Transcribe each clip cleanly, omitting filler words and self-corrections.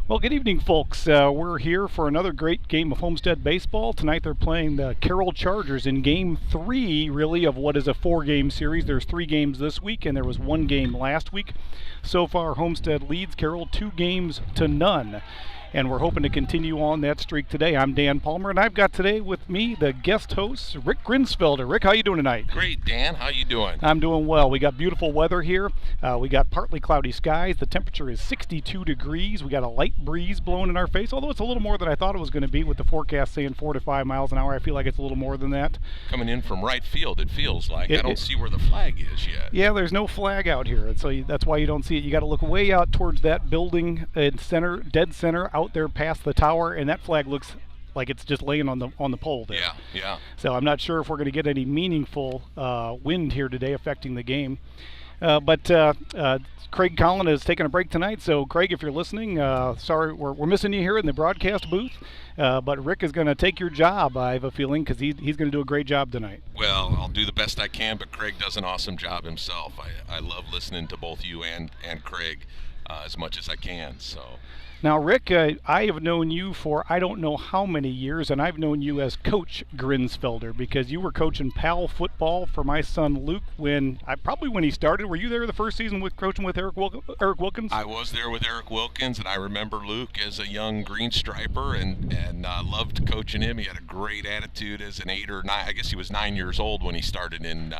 Well, good evening, folks. We're here for another great game of Homestead baseball. Tonight they're playing the Carroll Chargers in Game 3, really, of what is a four-game series. There's 3 games this week, and there was 1 game last week. So far, Homestead leads Carroll 2 games to none. And we're hoping to continue on that streak today. I'm Dan Palmer, and I've got today with me the guest host, Rick Grinsfelder. Rick, how you doing tonight? Great, Dan. How you doing? I'm doing well. We got beautiful weather here. We got partly cloudy skies. The temperature is 62 degrees. We got a light breeze blowing in our face, although it's a little more than I thought it was going to be with the forecast saying 4 to 5 miles an hour. I feel like it's a little more than that. Coming in from right field, it feels like. I don't see where the flag is yet. Yeah, there's no flag out here, and so that's why you don't see it. You got to look way out towards that building in center, dead center, out there past the tower, and that flag looks like it's just laying on the pole there. Yeah. So I'm not sure if we're going to get any meaningful wind here today affecting the game. But Craig Collin is taking a break tonight. So Craig, if you're listening, sorry we're missing you here in the broadcast booth. But Rick is going to take your job, I have a feeling, because he's going to do a great job tonight. Well, I'll do the best I can, but Craig does an awesome job himself. I love listening to both you and Craig as much as I can. So. Now, Rick, I have known you for I don't know how many years, and I've known you as Coach Grinsfelder because you were coaching PAL football for my son Luke probably when he started. Were you there the first season coaching with Eric Wilkins? I was there with Eric Wilkins, and I remember Luke as a young green striper and loved coaching him. He had a great attitude as an 8 or 9. I guess he was 9 years old when he started in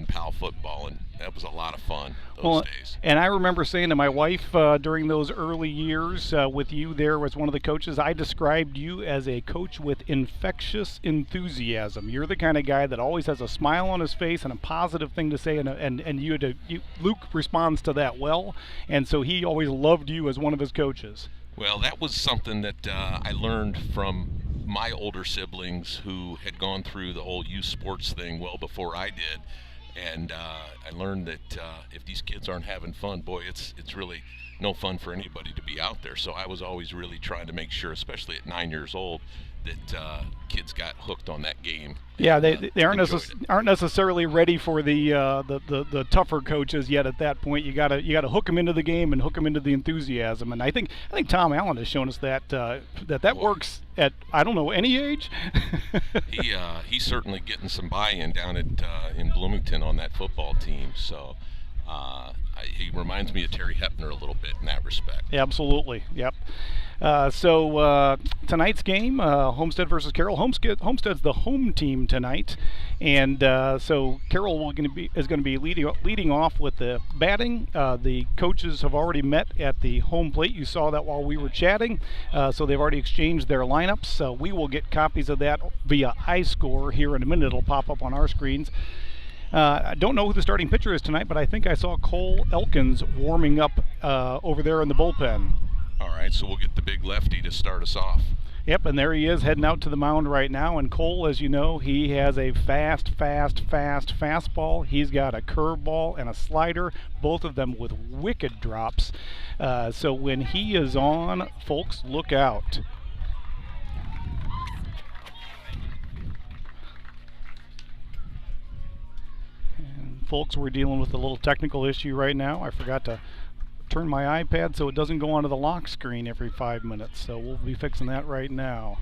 PAL football, and that was a lot of fun those days. And I remember saying to my wife during those early years with you there as one of the coaches, I described you as a coach with infectious enthusiasm. You're the kind of guy that always has a smile on his face and a positive thing to say, and Luke responds to that well, and so he always loved you as one of his coaches. Well, that was something that I learned from my older siblings who had gone through the whole youth sports thing well before I did. And I learned that if these kids aren't having fun, boy, it's really no fun for anybody to be out there. So I was always really trying to make sure, especially at 9 years old, that kids got hooked on that game. Yeah, they aren't necessarily ready for the tougher coaches yet. At that point, you gotta hook them into the game and hook them into the enthusiasm. And I think Tom Allen has shown us that works at I don't know any age. He's certainly getting some buy-in down at in Bloomington on that football team. So. He reminds me of Terry Hepner a little bit in that respect. Absolutely, yep. So tonight's game, Homestead versus Carroll. Homestead's the home team tonight, and so Carroll is going to be leading off with the batting. The coaches have already met at the home plate. You saw that while we were chatting, so they've already exchanged their lineups. So we will get copies of that via iScore here in a minute. It'll pop up on our screens. I don't know who the starting pitcher is tonight, but I think I saw Cole Elkins warming up over there in the bullpen. All right, so we'll get the big lefty to start us off. Yep, and there he is heading out to the mound right now. And Cole, as you know, he has a fast fastball. He's got a curveball and a slider, both of them with wicked drops. So when he is on, folks, look out. Folks, we're dealing with a little technical issue right now. I forgot to turn my iPad so it doesn't go onto the lock screen every 5 minutes. So we'll be fixing that right now.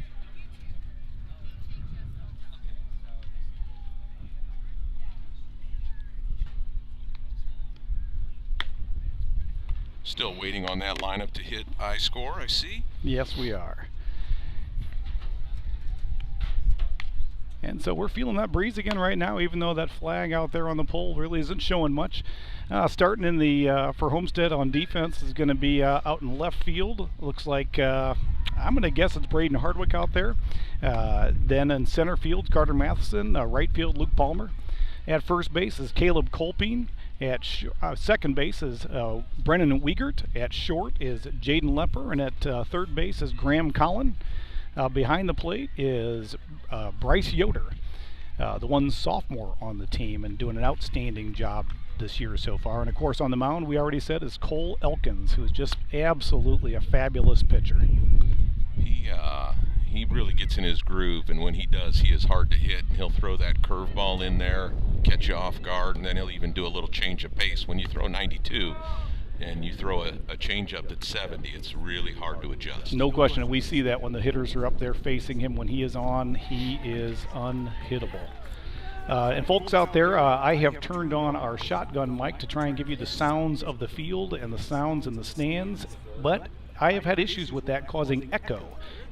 Still waiting on that lineup to hit iScore, I see. Yes, we are. And so we're feeling that breeze again right now, even though that flag out there on the pole really isn't showing much. Starting in the for Homestead on defense is going to be out in left field. Looks like I'm going to guess it's Braden Hardwick out there. Then in center field, Carter Matheson. Right field, Luke Palmer. At first base is Caleb Colpine. At second base is Brennan Wiegert. At short is Jaden Lepper. And at third base is Graham Collin. Behind the plate is Bryce Yoder, the one sophomore on the team and doing an outstanding job this year so far. And of course on the mound, we already said, is Cole Elkins, who's just absolutely a fabulous pitcher. He really gets in his groove, and when he does, he is hard to hit. He'll throw that curveball in there, catch you off guard, and then he'll even do a little change of pace. When you throw 92, and you throw a changeup that's 70, it's really hard to adjust. No question. We see that when the hitters are up there facing him. When he is on, he is unhittable. And folks out there, I have turned on our shotgun mic to try and give you the sounds of the field and the sounds in the stands, but I have had issues with that causing echo.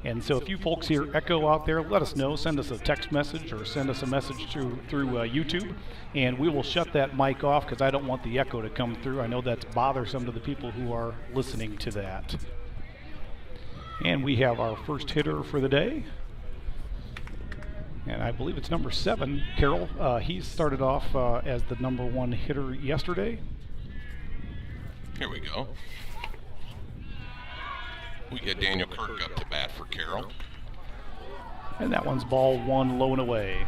And so if you folks hear echo out there, let us know. Send us a text message or send us a message through YouTube, and we will shut that mic off because I don't want the echo to come through. I know that's bothersome to the people who are listening to that. And we have our first hitter for the day. And I believe it's number 7, Carroll. He started off as the number 1 hitter yesterday. Here we go. We get Daniel Kirk up to bat for Carroll. And that one's ball 1, low and away.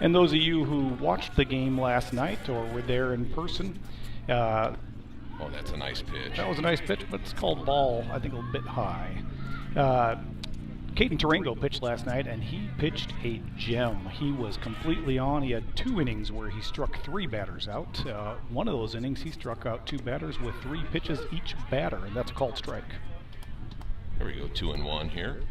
And those of you who watched the game last night or were there in person, oh, that's a nice pitch. That was a nice pitch, but it's called ball, I think, a bit high. Caden Tarango pitched last night, and he pitched a gem. He was completely on. He had 2 innings where he struck 3 batters out. One of those innings, he struck out 2 batters with 3 pitches each batter, and that's a called strike. There we go, 2-1 here.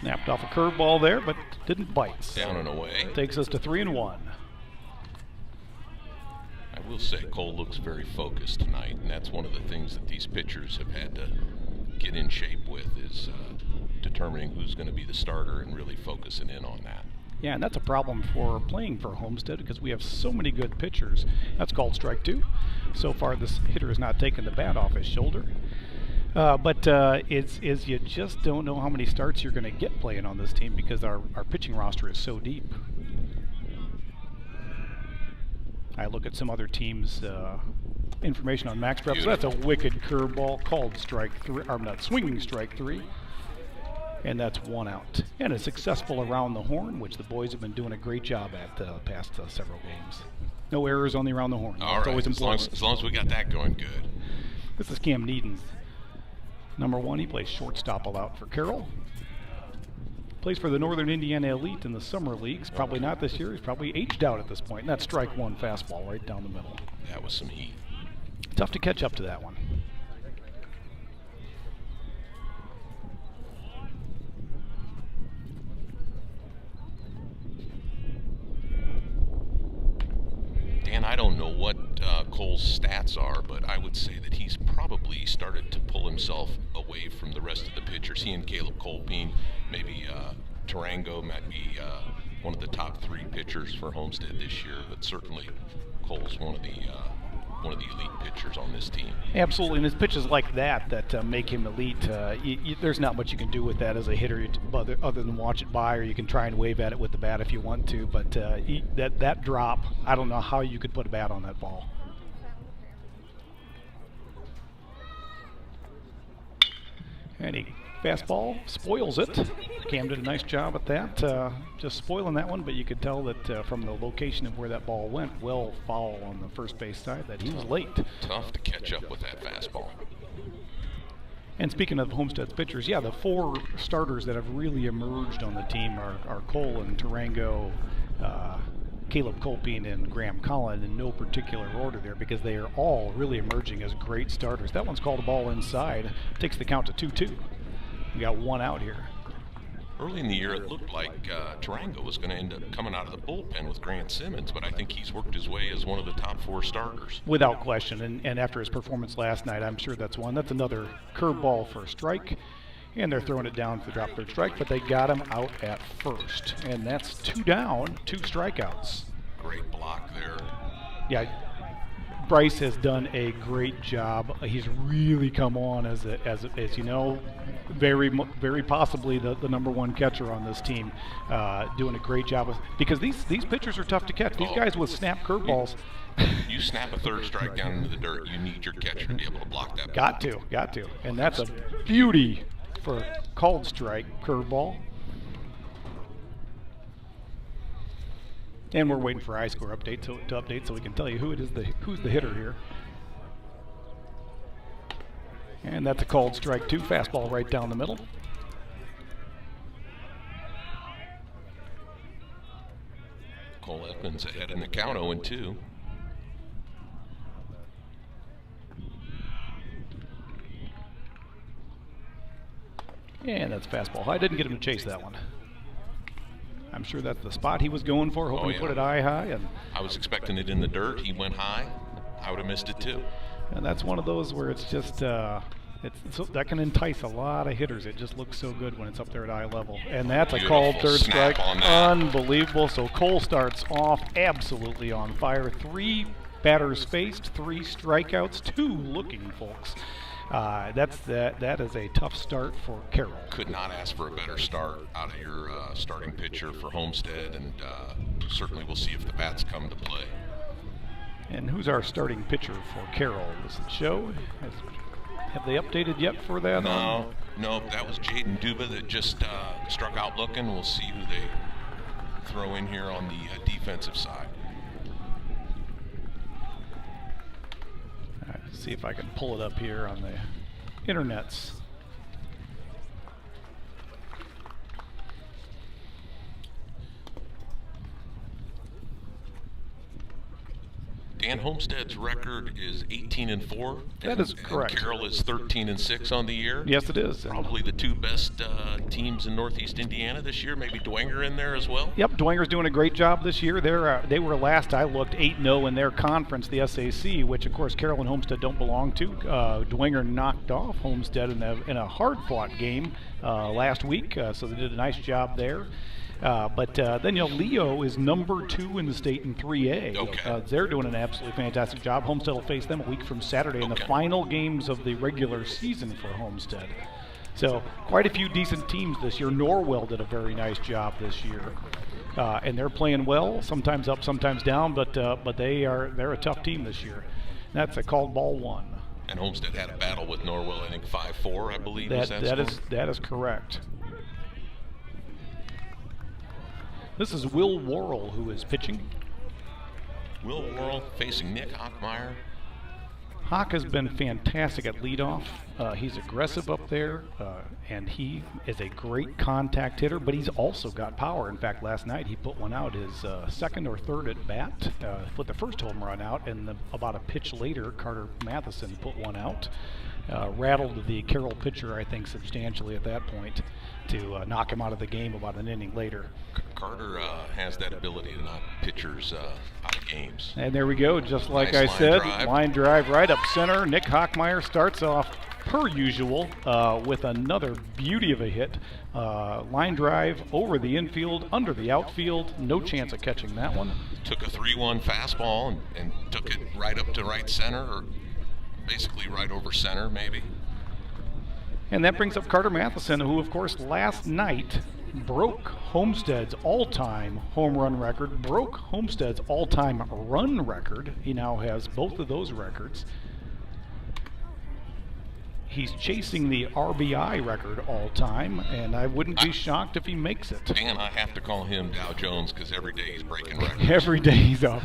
Snapped off a curveball there, but didn't bite. Down and away. Takes us to 3-1. I will say Cole looks very focused tonight, and that's one of the things that these pitchers have had to get in shape with is determining who's going to be the starter and really focusing in on that. Yeah, and that's a problem for playing for Homestead because we have so many good pitchers. That's called strike 2. So far, this hitter has not taken the bat off his shoulder. But you just don't know how many starts you're going to get playing on this team because our pitching roster is so deep. I look at some other teams' information on max reps. So that's a wicked curveball called strike 3, or not, swinging strike 3. And that's 1 out. And a successful around the horn, which the boys have been doing a great job at the past several games. No errors on the around the horn. All right, always as long as we got that going, good. This is Cam Needon. Number 1, he plays shortstop out for Carroll. Plays for the Northern Indiana Elite in the summer leagues. Probably not this year. He's probably aged out at this point. And that's strike 1 fastball right down the middle. That was some heat. Tough to catch up to that one. Dan, I don't know what Cole's stats are, but I would say that he's probably started to pull himself away from the rest of the pitchers. He and Caleb Colpine, maybe Tarango might be one of the top 3 pitchers for Homestead this year, but certainly Cole's one of the elite pitchers on this team. Absolutely, and it's pitches like that make him elite. There's not much you can do with that as a hitter other than watch it by, or you can try and wave at it with the bat if you want to, but that drop, I don't know how you could put a bat on that ball. And he fastball spoils it. Cam did a nice job at that, just spoiling that one, but you could tell that from the location of where that ball went, well foul on the first base side, that he was late. Tough to catch up with that fastball. And speaking of Homestead's pitchers, yeah, the 4 starters that have really emerged on the team are Cole and Tarango, Caleb Colpine, and Graham Collin in no particular order there because they are all really emerging as great starters. That one's called a ball inside. Takes the count to 2-2. We got 1 out here. Early in the year, it looked like Tarango was going to end up coming out of the bullpen with Grant Simmons, but I think he's worked his way as one of the top 4 starters. Without question, and after his performance last night, I'm sure that's one. That's another curveball for a strike, and they're throwing it down for the drop third strike, but they got him out at first, and that's 2 down, 2 strikeouts. Great block there. Yeah, Bryce has done a great job. He's really come on as you know, very possibly the number 1 catcher on this team, doing a great job because these pitchers are tough to catch. These guys with snap curveballs. You snap a third strike down into the dirt, you need your catcher to be able to block that. Got to, and that's a beauty for a called strike curveball. And we're waiting for iScore update to update so we can tell you who's the hitter here. And that's a called strike 2, fastball right down the middle. Cole Edmonds ahead in the count, 0-2. And that's fastball high. Didn't get him to chase that one. I'm sure that's the spot he was going for, hoping to put it eye high. And I was expecting it in the dirt. He went high. I would have missed it too. And that's one of those where it's just that can entice a lot of hitters. It just looks so good when it's up there at eye level. And that's a called third strike. Unbelievable. So Cole starts off absolutely on fire. 3 batters faced, 3 strikeouts, 2 looking folks. That is a tough start for Carroll. Could not ask for a better start out of your starting pitcher for Homestead, and certainly we'll see if the bats come to play. And who's our starting pitcher for Carroll? Does it show? Have they updated yet for that? No, that was Jaden Duba that just struck out looking. We'll see who they throw in here on the defensive side. All right, see if I can pull it up here on the internets. Dan Homestead's record is 18-4. That is correct. And Carroll is 13-6 on the year. Yes, it is. Probably the 2 best teams in Northeast Indiana this year. Maybe Dwenger in there as well. Yep, Dwenger's doing a great job this year. They were last I looked 8-0 in their conference, the SAC, which of course Carroll and Homestead don't belong to. Dwenger knocked off Homestead in a hard-fought game last week, so they did a nice job there. But then Leo is number 2 in the state in 3A. Okay. They're doing an absolutely fantastic job. Homestead will face them a week from Saturday in the final games of the regular season for Homestead. So quite a few decent teams this year. Norwell did a very nice job this year, and they're playing well. Sometimes up, sometimes down, but they're a tough team this year. That's a called ball 1. And Homestead had a battle with Norwell, I think 5-4, I believe. That is correct. This is Will Worrell who is pitching. Will Worrell facing Nick Hockmeyer. Hock has been fantastic at leadoff. He's aggressive up there, and he is a great contact hitter, but he's also got power. In fact, last night he put one out, his second or third at bat, put the first home run out, and about a pitch later, Carter Matheson put one out. Rattled the Carroll pitcher, I think, substantially at that point to knock him out of the game about an inning later. Carter has that ability to knock pitchers out of games. And there we go, just like Nice I said, drive. line drive right up center. Nick Hockmeyer starts off per usual with another beauty of a hit. Line drive over the infield, under the outfield. No chance of catching that one. Took a 3-1 fastball and took it right up to right center, or basically right over center maybe. And that brings up Carter Matheson, who of course last night broke Homestead's all-time home run record, broke Homestead's all-time run record. He now has both of those records. He's chasing the RBI record all-time, and I wouldn't be shocked if he makes it. And I have to call him Dow Jones because every day he's breaking records. Every day he's up.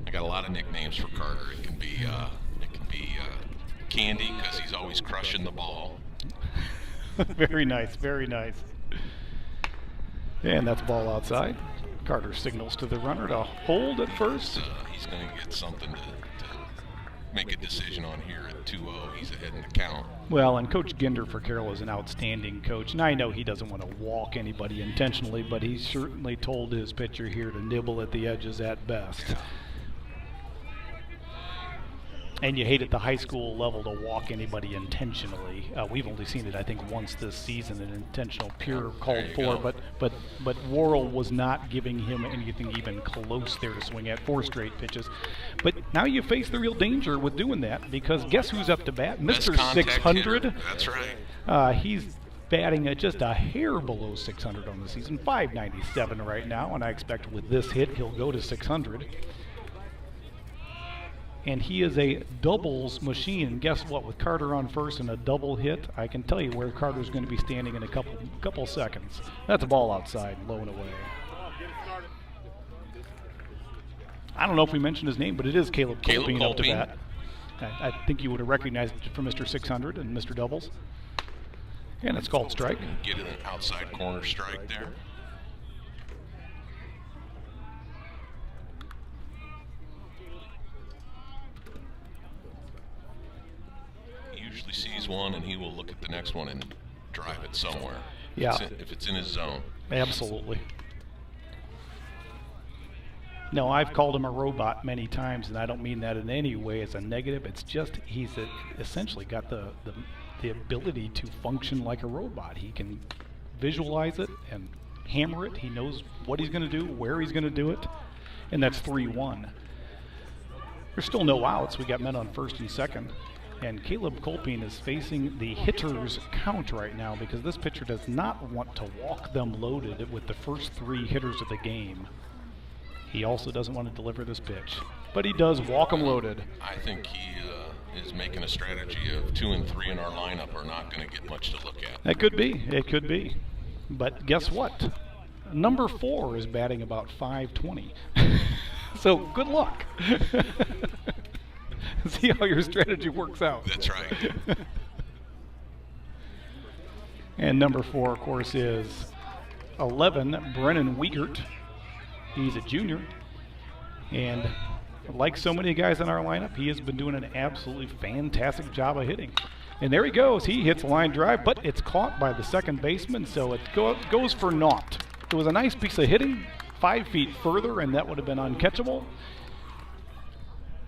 I got a lot of nicknames for Carter. It can be Candy because he's always crushing the ball. Very nice, very nice. And that's ball outside. Carter signals to the runner to hold at first. He's going to get something to make a decision on here at 2-0. He's ahead in the count. Well, and Coach Ginder for Carroll is an outstanding coach. And I know he doesn't want to walk anybody intentionally, but he certainly told his pitcher here to nibble at the edges at best. Yeah. And you hate at the high school level to walk anybody intentionally. We've only seen it, I think, once this season, an intentional pure called for. But Worrell was not giving him anything even close there to swing at, 4 straight pitches. But now you face the real danger with doing that, because guess who's up to bat? Mr. 600. Hitter. That's right. He's batting at just a hair below 600 on the season, 597 right now, and I expect with this hit he'll go to 600. And he is a doubles machine. And guess what? With Carter on first and a double hit, I can tell you where Carter's going to be standing in a couple seconds. That's a ball outside, low and away. I don't know if we mentioned his name, but it is Caleb Colpine up to Colpine. bat. I think you would have recognized it from Mr. 600 and Mr. Doubles. And it's called strike. Get an outside corner strike there. He usually sees one and he will look at the next one and drive it somewhere. Yeah. If it's in his zone. Absolutely. No, I've called him a robot many times, and I don't mean that in any way as a negative. It's just he's essentially got the ability to function like a robot. He can visualize it and hammer it. He knows what he's going to do, where he's going to do it, and that's 3-1. There's still no outs. We got men on first and second, and Caleb Colpine is facing the hitter's count right now because this pitcher does not want to walk them loaded with the first 3 hitters of the game. He also doesn't want to deliver this pitch, but he does walk them loaded. I think he is making a strategy of 2 and 3 in our lineup are not going to get much to look at. That could be. It could be. But guess what? Number 4 is batting about .520. So good luck. See how your strategy works out. That's right. And number 4, of course, is 11, Brennan Wiegert. He's a junior, and like so many guys in our lineup, he has been doing an absolutely fantastic job of hitting. And there he goes. He hits a line drive, but it's caught by the second baseman, so it goes for naught. It was a nice piece of hitting, 5 feet further, and that would have been uncatchable.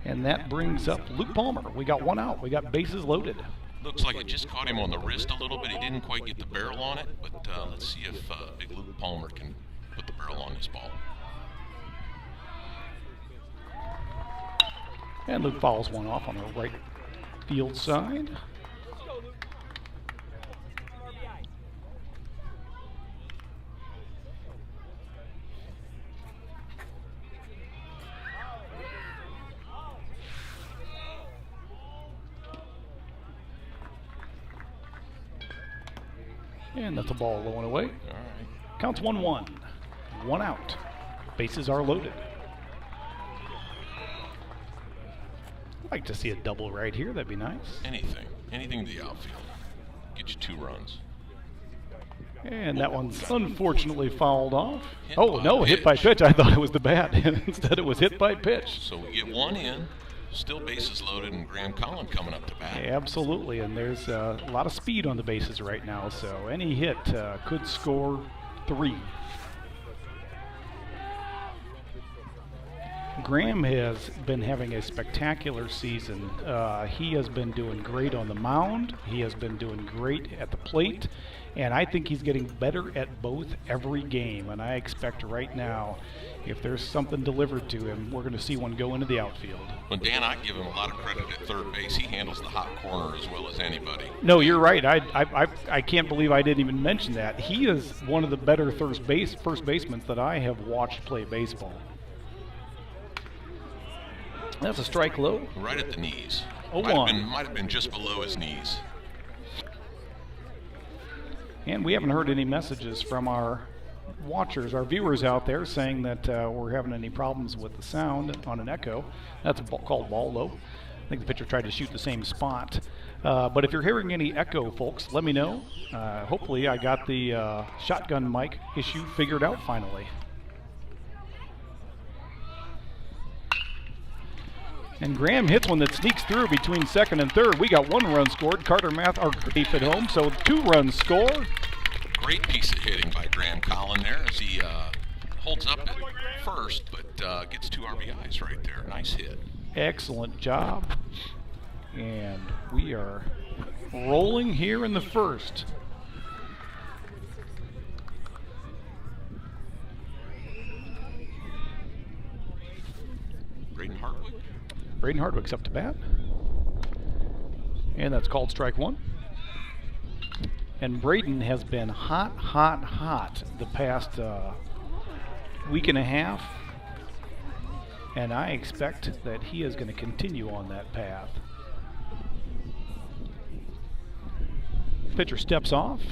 And that brings up Luke Palmer. We got 1 out. We got bases loaded. Looks like it just caught him on the wrist a little bit. He didn't quite get the barrel on it, but let's see if big Luke Palmer can put the barrel on this ball. And Luke fouls one off on the right field side. And that's a ball low and away. All right. Counts 1-1. 1 out. Bases are loaded. I'd like to see a double right here. That'd be nice. Anything to the outfield. Get you 2 runs. And that one's unfortunately fouled off. Hit by pitch. I thought it was the bat. Instead it was hit by pitch. So we get 1 in. Still bases loaded, and Graham Collin coming up to bat. Absolutely, and there's a lot of speed on the bases right now, so any hit could score 3. Graham has been having a spectacular season. He has been doing great on the mound. He has been doing great at the plate, and I think he's getting better at both every game, and I expect right now, if there's something delivered to him, we're going to see one go into the outfield. Well, Dan, I give him a lot of credit at third base. He handles the hot corner as well as anybody. No, you're right. I can't believe I didn't even mention that. He is one of the better first basemen that I have watched play baseball. That's a strike low. Right at the knees. 0-1. Might have been just below his knees. And we haven't heard any messages from our watchers, our viewers out there, saying that we're having any problems with the sound on an echo. That's called ball low. I think the pitcher tried to shoot the same spot. But if you're hearing any echo, folks, let me know. Hopefully I got the shotgun mic issue figured out finally. And Graham hits one that sneaks through between second and third. We got 1 run scored. Carter Math are safe at home, so 2 runs score. Great piece of hitting by Graham Collin there as he holds up at first, but gets 2 RBIs right there. Nice hit. Excellent job. And we are rolling here in the first. Braden Hardwick's up to bat. And that's called strike 1. And Braden has been hot the past week and a half. And I expect that he is going to continue on that path. Pitcher steps off.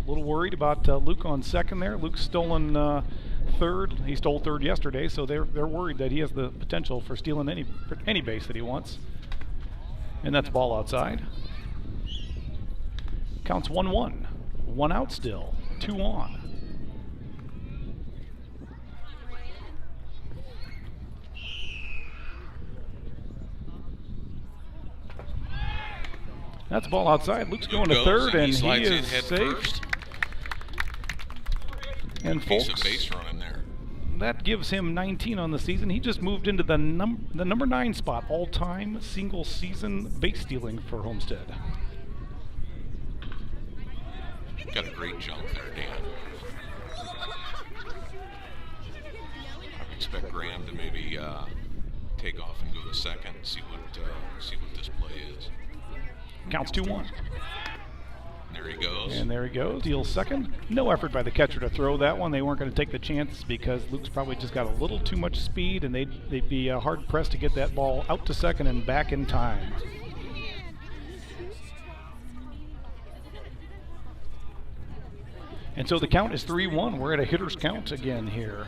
A little worried about Luke on second there. Luke's stolen third. He stole third yesterday, so they're worried that he has the potential for stealing any base that he wants. And that's ball outside. Counts 1-1. 1 out still. 2 on. That's ball outside. Luke's going to third, and he is safe. And folks, base running there. That gives him 19 on the season. He just moved into the number 9 spot, all-time single-season base stealing for Homestead. Got a great jump there, Dan. I would expect Graham to maybe take off and go to second, see what this play is. Counts 2-1. There he goes. And there he goes. Deals second. No effort by the catcher to throw that one. They weren't going to take the chance because Luke's probably just got a little too much speed, and they'd be hard pressed to get that ball out to second and back in time. And so the count is 3-1. We're at a hitter's count again here.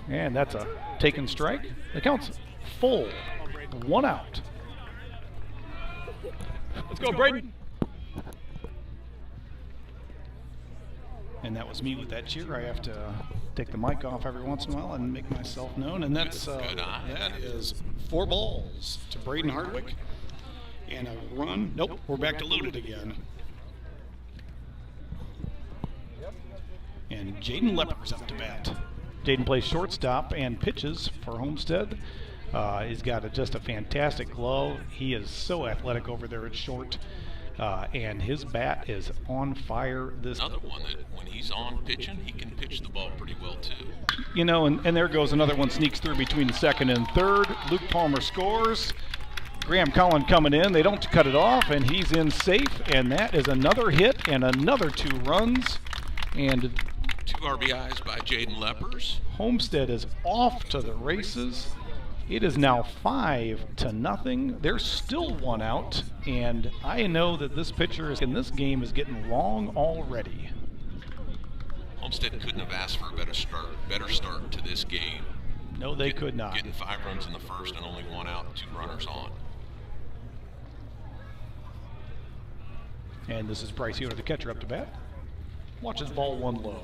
And that's a taken strike. The count's full. 1 out. Let's go, Braden. And that was me with that cheer. I have to take the mic off every once in a while and make myself known. And that's that is 4 balls to Braden Hardwick. And a run. Nope, we're back to loaded again. And Jaden Lepper's up to bat. Jaden plays shortstop and pitches for Homestead. He's got just a fantastic glove. He is so athletic over there at short. And his bat is on fire. Another one that when he's on pitching, he can pitch the ball pretty well too. You know, and there goes another one, sneaks through between second and third. Luke Palmer scores. Graham Cullen coming in. They don't cut it off, and he's in safe. And that is another hit and another 2 runs. And 2 RBIs by Jaden Leppers. Homestead is off to the races. It is now 5-0. There's still 1 out, and I know that this pitcher in this game is getting long already. Homestead couldn't have asked for a better start to this game. No, they could not. Getting 5 runs in the first and only 1 out, 2 runners on. And this is Bryce Yoder, the catcher, up to bat. Watches ball 1 low.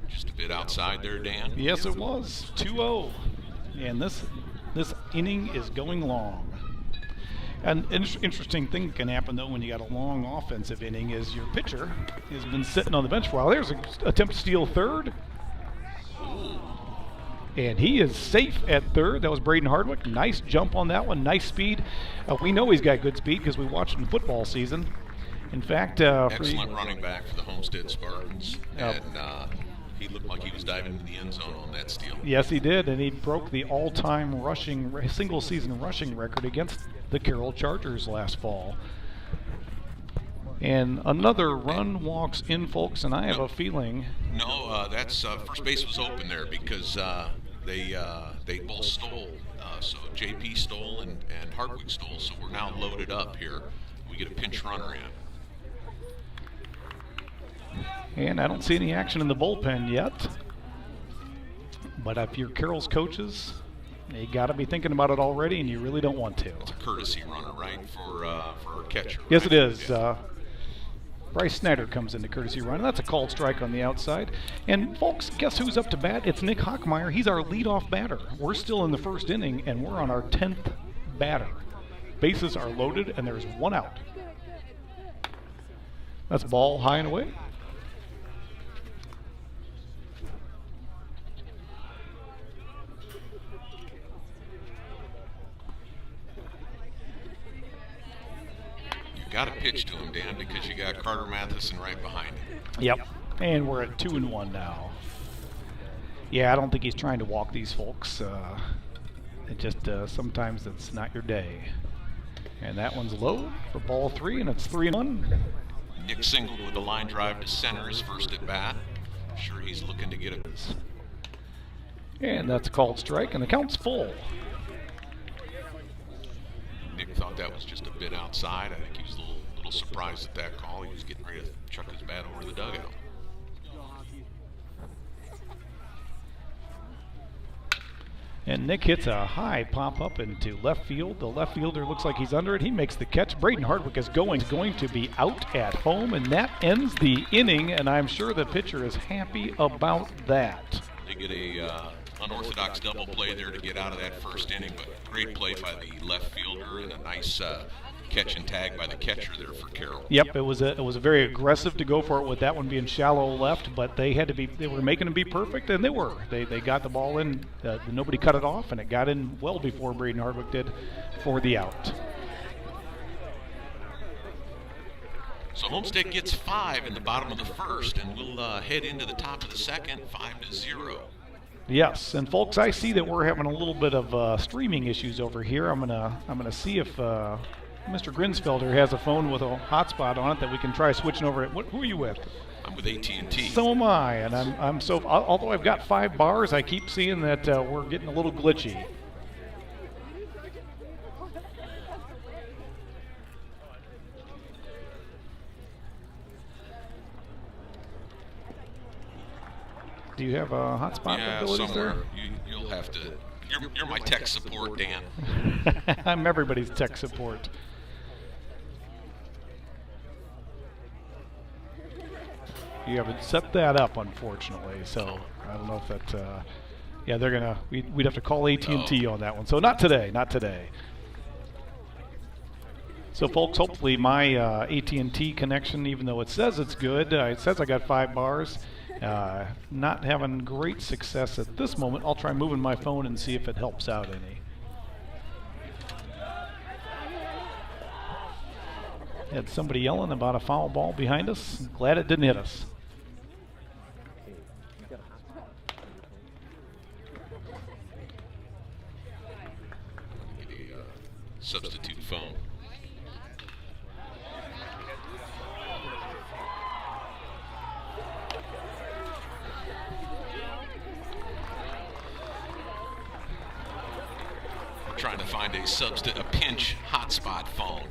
Just a bit outside there, Dan. Yes, it was. 2-0. And this inning is going long. An interesting thing can happen, though, when you got a long offensive inning is your pitcher has been sitting on the bench for a while. There's an attempt to steal third. And he is safe at third. That was Braden Hardwick. Nice jump on that one. Nice speed. We know he's got good speed because we watched him football season. In fact, excellent running back for the Homestead Spartans. And he looked like he was diving into the end zone on that steal. Yes, he did, and he broke the all-time single-season rushing record against the Carroll Chargers last fall. And another run walks in, folks, and I have a feeling. No, that's first base was open there because they both stole. So JP stole and Hardwick stole. So we're now loaded up here. We get a pinch runner in. And I don't see any action in the bullpen yet. But if you're Carroll's coaches, you got to be thinking about it already, and you really don't want to. It's a courtesy runner, right, for a catcher? Yes, right? It is. Bryce Snyder comes into courtesy run, and that's a called strike on the outside. And folks, guess who's up to bat? It's Nick Hockmeyer. He's our leadoff batter. We're still in the first inning, and we're on our 10th batter. Bases are loaded, and there's 1 out. That's ball high and away. Got to pitch to him, Dan, because you got Carter Matheson right behind him. Yep, and we're at 2-1 now. Yeah, I don't think he's trying to walk these folks. It just sometimes it's not your day. And that one's low for ball 3, and it's 3-1. Nick singled with a line drive to center his first at bat. I'm sure he's looking to get it. And that's a called strike, and the count's full. Nick thought that was just a bit outside. I think he was a little surprised at that call. He was getting ready to chuck his bat over the dugout. And Nick hits a high pop up into left field. The left fielder looks like he's under it. He makes the catch. Braden Hardwick is going to be out at home, and that ends the inning, and I'm sure the pitcher is happy about that. They get a unorthodox double play there to get out of that first inning, but great play by the left fielder and a nice catch and tag by the catcher there for Carroll. Yep, it was a very aggressive to go for it with that one being shallow left, but they were making them be perfect, and they were. They got the ball in, nobody cut it off, and it got in well before Braden Hardwick did for the out. So Homestead gets 5 in the bottom of the first, and we'll head into the top of the second, 5-0. Yes, and folks, I see that we're having a little bit of streaming issues over here. I'm gonna see if Mr. Grinsfelder has a phone with a hotspot on it that we can try switching over. Who are you with? I'm with AT&T. So am I, and I'm so. Although I've got 5 bars, I keep seeing that we're getting a little glitchy. Do you have a hotspot abilities somewhere. there? You'll have to. You're my tech support, Dan. I'm everybody's tech support. You haven't set that up, unfortunately, so I don't know if that. Yeah, they're gonna. We'd have to call AT&T on that one. So not today. Not today. So, folks, hopefully my AT&T connection, even though it says it's good, it says I got 5 bars. Not having great success at this moment. I'll try moving my phone and see if it helps out any. Had somebody yelling about a foul ball behind us. Glad it didn't hit us. Substitute phone. Trying to find a pinch hotspot phone.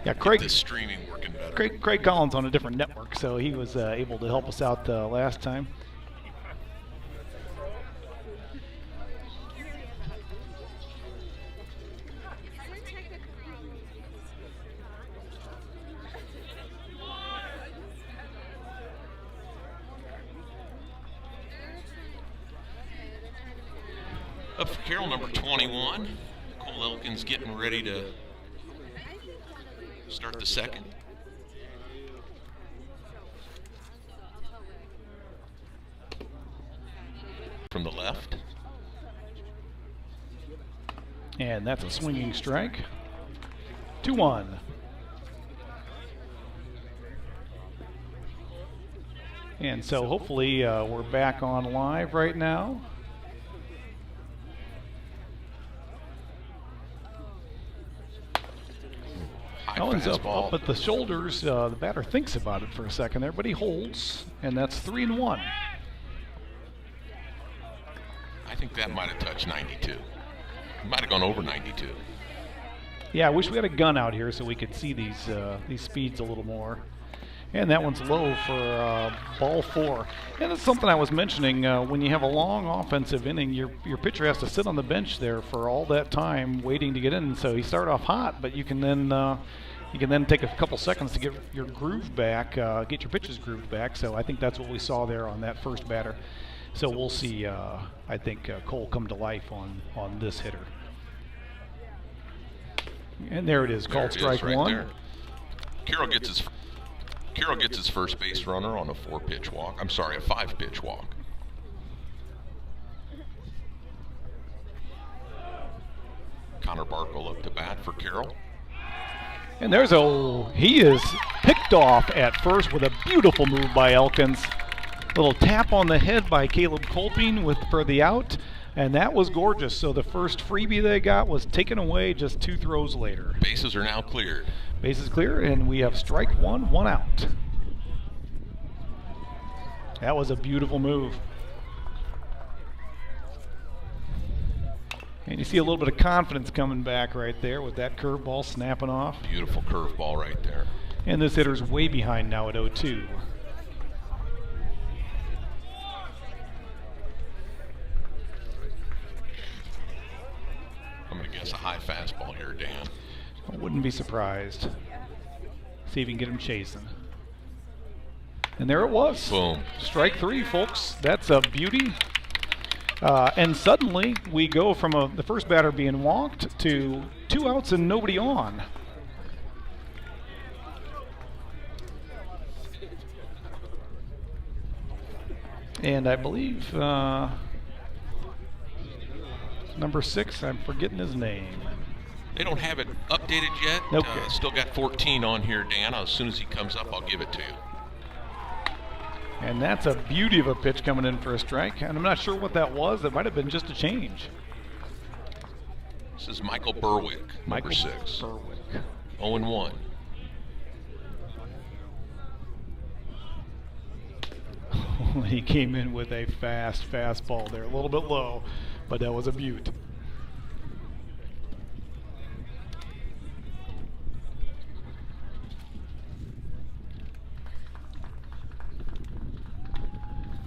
Yeah, Craig. Get this streaming working better. Craig Collins on a different network, so he was able to help us out last time. Up for Carroll, number 21. Cole Elkins getting ready to start the second. From the left. And that's a swinging strike. 2-1. And so hopefully we're back on live right now. Owens up at the shoulders. The batter thinks about it for a second there, but he holds, and that's 3-1. I think that might have touched 92. Might have gone over 92. Yeah, I wish we had a gun out here so we could see these speeds a little more. And that one's low for ball 4. And it's something I was mentioning. When you have a long offensive inning, your pitcher has to sit on the bench there for all that time waiting to get in. So you start off hot, but you can then take a couple seconds to get your groove back, get your pitcher's groove back. So I think that's what we saw there on that first batter. So we'll see, I think, Cole come to life on this hitter. And there it is, called strike right 1. there. Carroll gets his first base runner on a 4-pitch walk. I'm sorry, a 5-pitch walk. Connor Barkle up to bat for Carroll. And he is picked off at first with a beautiful move by Elkins. Little tap on the head by Caleb Kolping for the out, and that was gorgeous. So the first freebie they got was taken away just 2 throws later. Bases are now cleared. Bases clear, and we have strike 1, 1 out. That was a beautiful move. And you see a little bit of confidence coming back right there with that curveball snapping off. Beautiful curveball right there. And this hitter's way behind now at 0-2. I'm going to guess a high fastball here, Dan. I wouldn't be surprised. See if you can get him chasing. And there it was. Boom. Strike 3, folks. That's a beauty. And suddenly we go from the first batter being walked to 2 outs and nobody on. And I believe number 6, I'm forgetting his name. They don't have it updated yet. Nope. Still got 14 on here, Dan. As soon as he comes up, I'll give it to you. And that's a beauty of a pitch coming in for a strike. And I'm not sure what that was. It might have been just a change. This is Michael Berwick, number 6. Berwick. 0-1. He came in with a fast fastball there. A little bit low, but that was a beaut.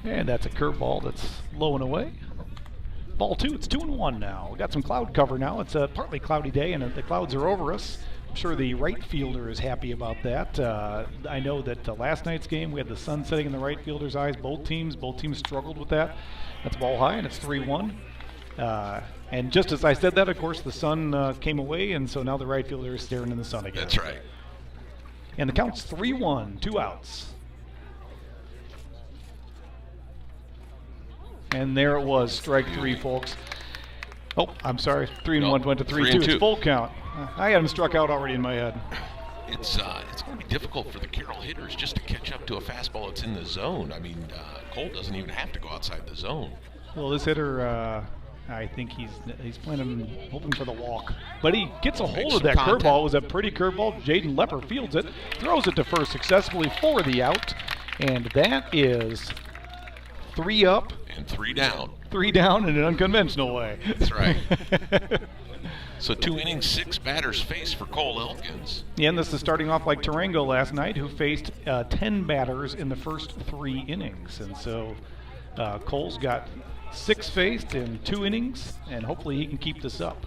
And that's a curveball that's low and away. Ball 2, it's 2-1 now. We got some cloud cover now. It's a partly cloudy day and the clouds are over us. I'm sure the right fielder is happy about that. I know that last night's game we had the sun setting in the right fielder's eyes. Both teams struggled with that. That's ball high and it's 3-1. And just as I said that, of course, the sun came away, and so now the right fielder is staring in the sun again. That's right. And the count's 3-1, 2 outs. And there it was, strike 3, folks. Oh, I'm sorry, 3-1 went to 3-2. It's full count. I had him struck out already in my head. It's going to be difficult for the Carroll hitters just to catch up to a fastball that's in the zone. I mean, Cole doesn't even have to go outside the zone. Well, this hitter, I think he's planning, hoping for the walk. But he gets a hold of that curveball. It was a pretty curveball. Jaden Lepper fields it, throws it to first successfully for the out. And that is 3 up. And 3 down. 3 down in an unconventional way. That's right. So 2 innings, 6 batters faced for Cole Elkins. Yeah, and this is starting off like Tarango last night, who faced 10 batters in the first 3 innings. And so Cole's got 6 faced in 2 innings, and hopefully he can keep this up.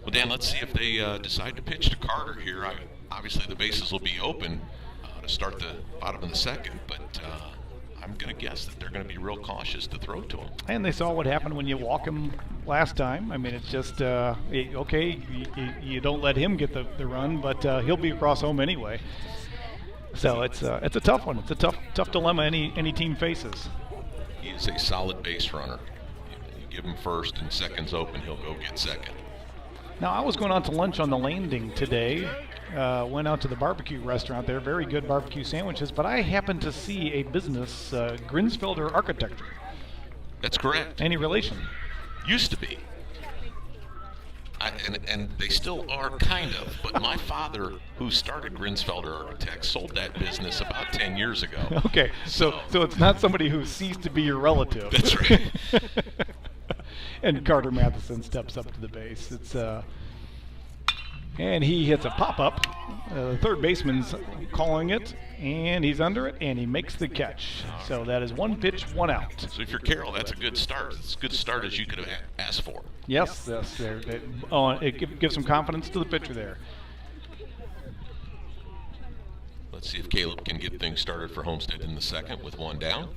Well, Dan, let's see if they decide to pitch to Carter here. Obviously, the bases will be open to start the bottom of the second, but I'm going to guess that they're going to be real cautious to throw to him. And they saw what happened when you walk him last time. I mean, it's just, okay, you don't let him get the run, but he'll be across home anyway. So it's a tough one. It's a tough dilemma any team faces. He is a solid base runner. You give him first and second's open, he'll go get second. Now, I was going out to lunch on the landing today. Went out to the barbecue restaurant there, very good barbecue sandwiches, but I happened to see a business, Grinsfelder Architecture. That's correct. Any relation? Used to be. And they still are, kind of, but my father, who started Grinsfelder Architects, sold that business about 10 years ago. Okay, so it's not somebody who ceased to be your relative. That's right. And Carter Matheson steps up to the base. It's and he hits a pop-up. The third baseman's calling it, and he's under it, and he makes the catch. So that is 1 pitch, 1 out. So if you're Carroll, that's a good start. It's as good a start as you could have asked for. Yes. It gives some confidence to the pitcher there. Let's see if Caleb can get things started for Homestead in the second with 1 down.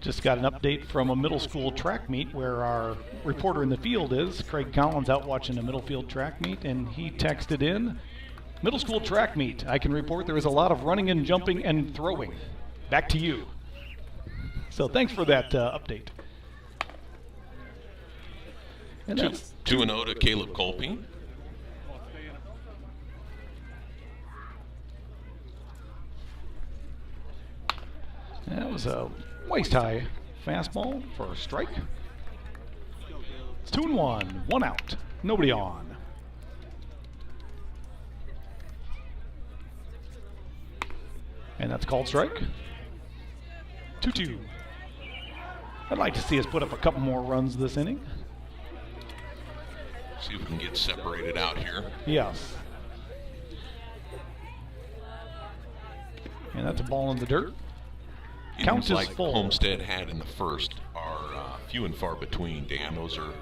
Just got an update from a middle school track meet where our reporter in the field is. Craig Collins out watching a middle field track meet, and he texted in, middle school track meet. I can report there is a lot of running and jumping and throwing. Back to you. So thanks for that update. And 2-0 to Caleb Colpy. That was a waist-high fastball for a strike. It's 2-1, 1 out, nobody on. And that's called strike. 2-2. I'd like to see us put up a couple more runs this inning. See if we can get separated out here. Yes. And that's a ball in the dirt. Count is like full. Homestead had in the first are few and far between, Dan. Those are,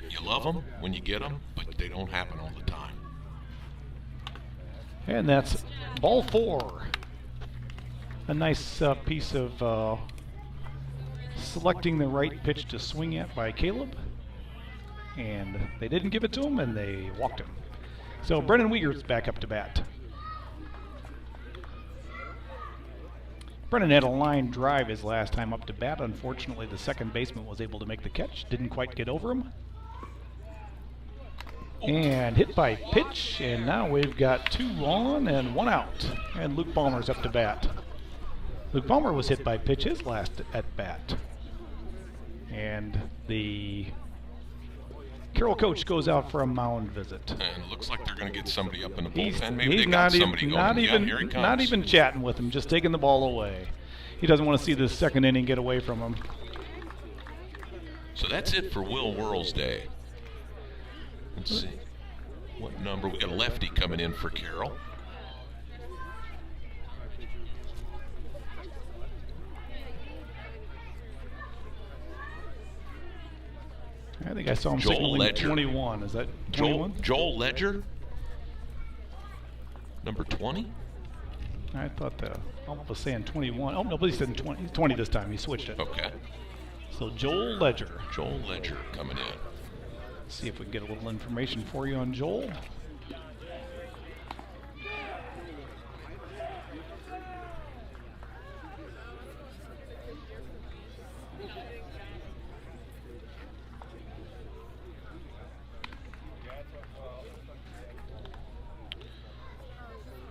you love them when you get them, but they don't happen all the time. And that's ball 4. A nice piece of selecting the right pitch to swing at by Caleb. And they didn't give it to him, and they walked him. So Brennan Wiegert's back up to bat. Brennan had a line drive his last time up to bat. Unfortunately, the second baseman was able to make the catch. Didn't quite get over him. And hit by pitch, and now we've got 2 on and 1 out. And Luke Palmer's up to bat. Luke Palmer was hit by pitch his last at bat. And the Carroll coach goes out for a mound visit. And it looks like they're going to get somebody up in the He's bullpen. Maybe they got somebody going. Here he comes. Not even chatting with him, just taking the ball away. He doesn't want to see this second inning get away from him. So that's it for Will Worrell's day. Let's see. What number? We got a lefty coming in for Carroll. I think I saw him signaling 21. Is that 21? Joel Ledger, number 20. I thought the ump was saying 21. Oh, no, but he said 20. He's 20 this time. He switched it. Okay. So Joel Ledger. Joel Ledger coming in. Let's see if we can get a little information for you on Joel.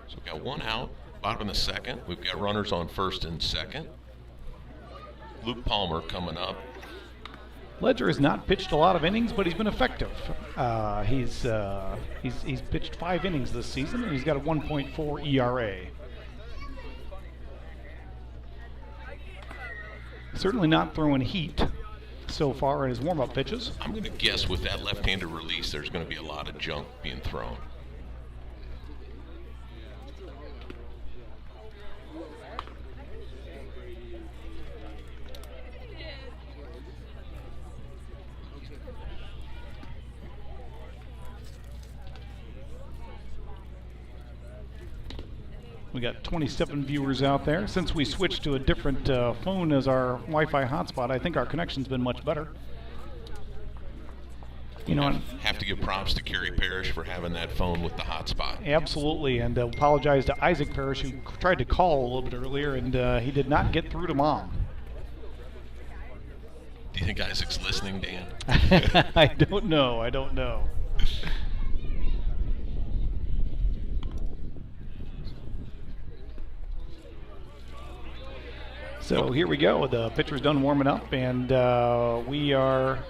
So we've got 1 out, bottom of the second. We've got runners on first and second. Luke Palmer coming up. Ledger has not pitched a lot of innings, but he's been effective. He's pitched 5 innings this season, and he's got a 1.4 ERA. Certainly not throwing heat so far in his warm-up pitches. I'm going to guess with that left-handed release, there's going to be a lot of junk being thrown. We got 27 viewers out there. Since we switched to a different phone as our Wi-Fi hotspot, I think our connection's been much better. You know, have to give props to Kerry Parrish for having that phone with the hotspot. Absolutely, and apologize to Isaac Parrish, who tried to call a little bit earlier, and he did not get through to Mom. Do you think Isaac's listening, Dan? I don't know. So here we go. The pitcher's done warming up, and we are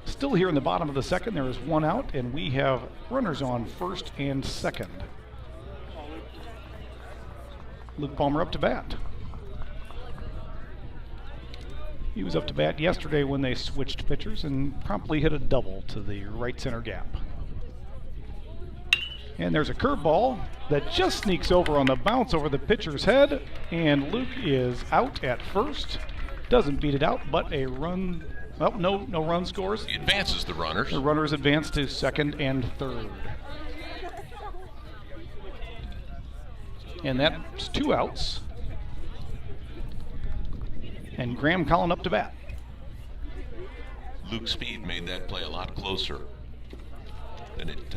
still here in the bottom of the second. There is 1 out, and we have runners on first and second. Luke Palmer up to bat. He was up to bat yesterday when they switched pitchers and promptly hit a double to the right center gap. And there's a curveball that just sneaks over on the bounce over the pitcher's head, and Luke is out at first. Doesn't beat it out, but a run. Well, no run scores. He advances the runners. The runners advance to second and third. And that's 2 outs. And Graham Collin up to bat. Luke Speed made that play a lot closer than it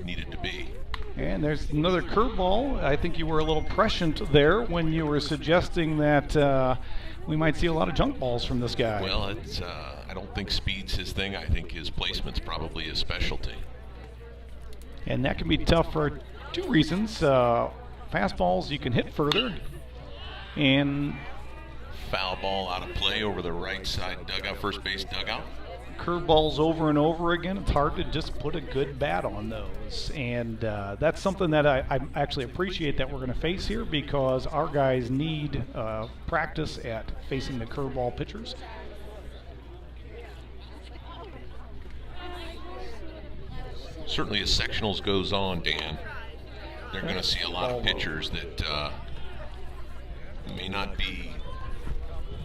needed to be. And there's another curveball. I think you were a little prescient there when you were suggesting that we might see a lot of junk balls from this guy. Well, it's I don't think speed's his thing. I think his placement's probably his specialty. And that can be tough for 2 reasons. Fastballs you can hit further, and foul ball out of play over the right side dugout, first base dugout. Curveballs over and over again. It's hard to just put a good bat on those, and that's something that I actually appreciate that we're going to face here, because our guys need practice at facing the curveball pitchers. Certainly as sectionals goes on, Dan, they're going to see a lot of pitchers that may not be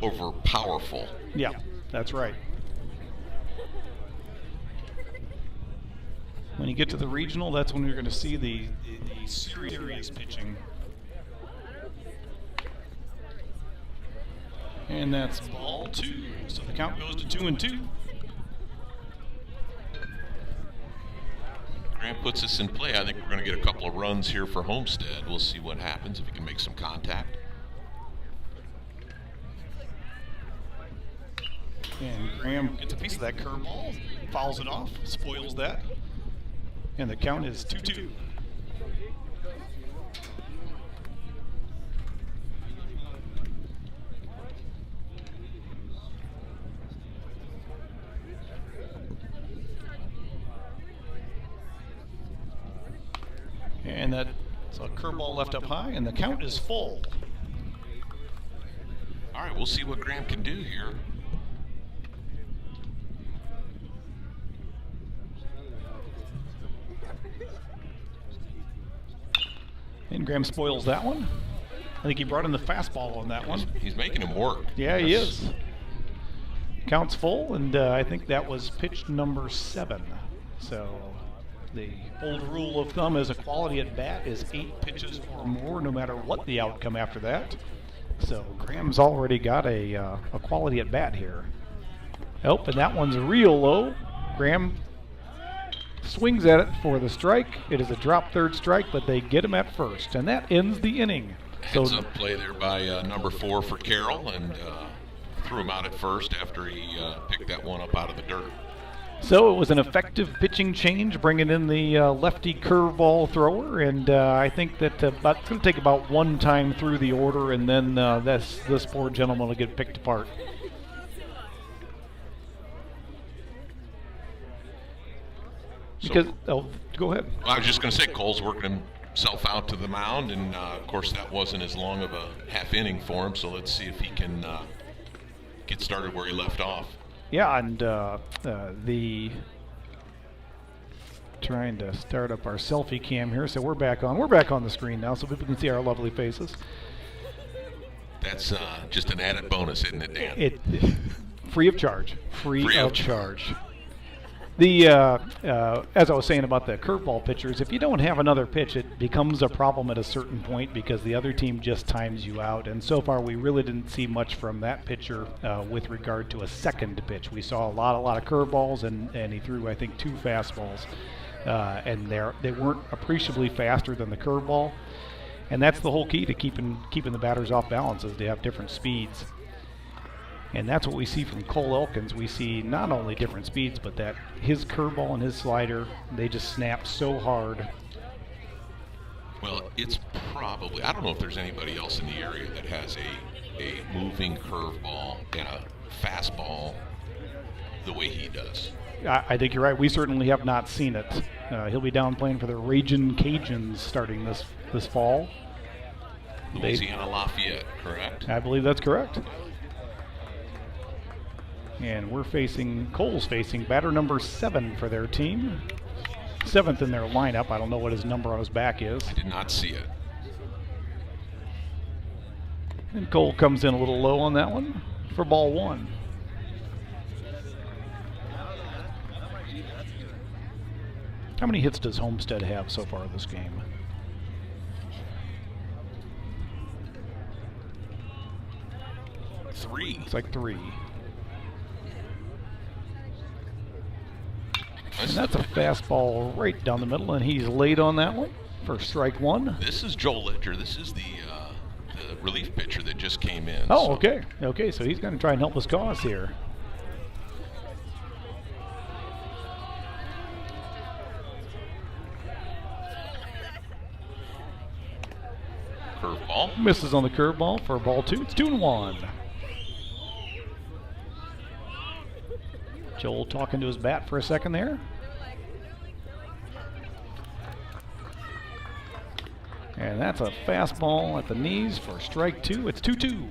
over powerful. Yeah, that's right. When you get to the regional, that's when you're going to see the serious pitching. And that's ball 2. So the count goes to 2-2. Grant puts this in play. I think we're going to get a couple of runs here for Homestead. We'll see what happens if he can make some contact. And Graham gets a piece of that curveball, fouls it off, spoils that. And the count is 2-2. And that's a curveball left up high, and the count is full. All right, we'll see what Graham can do here. And Graham spoils that one. I think he brought in the fastball on that one. He's making him work. Yeah, he is. Count's full, and I think that was pitch number 7. So the old rule of thumb is a quality at bat is 8 pitches or more, no matter what the outcome after that. So Graham's already got a quality at bat here. Oh, and that one's real low. Graham swings at it for the strike. It is a drop third strike, but they get him at first, and that ends the inning. So Heads up play there by number 4 for Carroll, and threw him out at first after he picked that one up out of the dirt. So it was an effective pitching change, bringing in the lefty curveball thrower, and I think that it's going to take about one time through the order, and then this poor gentleman will get picked apart. Because, go ahead. I was just going to say Cole's working himself out to the mound, and of course that wasn't as long of a half inning for him, so let's see if he can get started where he left off. Yeah, and trying to start up our selfie cam here, so we're back on the screen now, so people can see our lovely faces. That's just an added bonus, isn't it, Dan? Free of charge. Free of charge. The as I was saying about the curveball pitchers, if you don't have another pitch, it becomes a problem at a certain point because the other team just times you out. And so far, we really didn't see much from that pitcher with regard to a second pitch. We saw a lot of curveballs, and he threw, I think, 2 fastballs, and they weren't appreciably faster than the curveball. And that's the whole key to keeping the batters off balance, is they have different speeds. And that's what we see from Cole Elkins. We see not only different speeds, but that his curveball and his slider, they just snap so hard. Well, it's probably, I don't know if there's anybody else in the area that has a moving curveball and a fastball the way he does. I think you're right. We certainly have not seen it. He'll be down playing for the Ragin' Cajuns starting this fall. Louisiana Lafayette, correct? I believe that's correct. And Cole's facing batter number 7 for their team. 7th in their lineup. I don't know what his number on his back is. I did not see it. And Cole comes in a little low on that one for ball 1. How many hits does Homestead have so far this game? Three. It's like 3. And that's a fastball right down the middle, and he's late on that one for strike 1. This is Joel Litter. This is the relief pitcher that just came in. Oh, so. Okay. Okay, so he's going to try and help his cause here. Curveball. Misses on the curveball for ball 2. It's 2-1. Joel talking to his bat for a second there. And that's a fastball at the knees for strike 2. It's 2-2.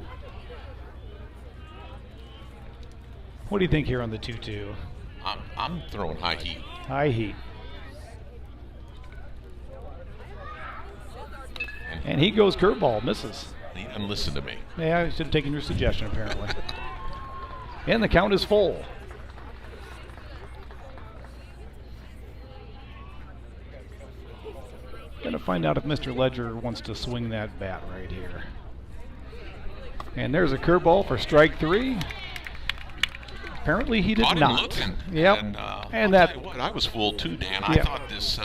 What do you think here on the 2-2? I'm throwing high heat. High heat. And he goes curveball, misses. He doesn't listen to me. Yeah, I should have taken your suggestion, apparently. And the count is full. Gonna find out if Mr. Ledger wants to swing that bat right here. And there's a curveball for strike 3. Apparently he did Caught him not. looking. Yep. And And I'll that. tell you what, I was fooled too, Dan. Yeah. I thought this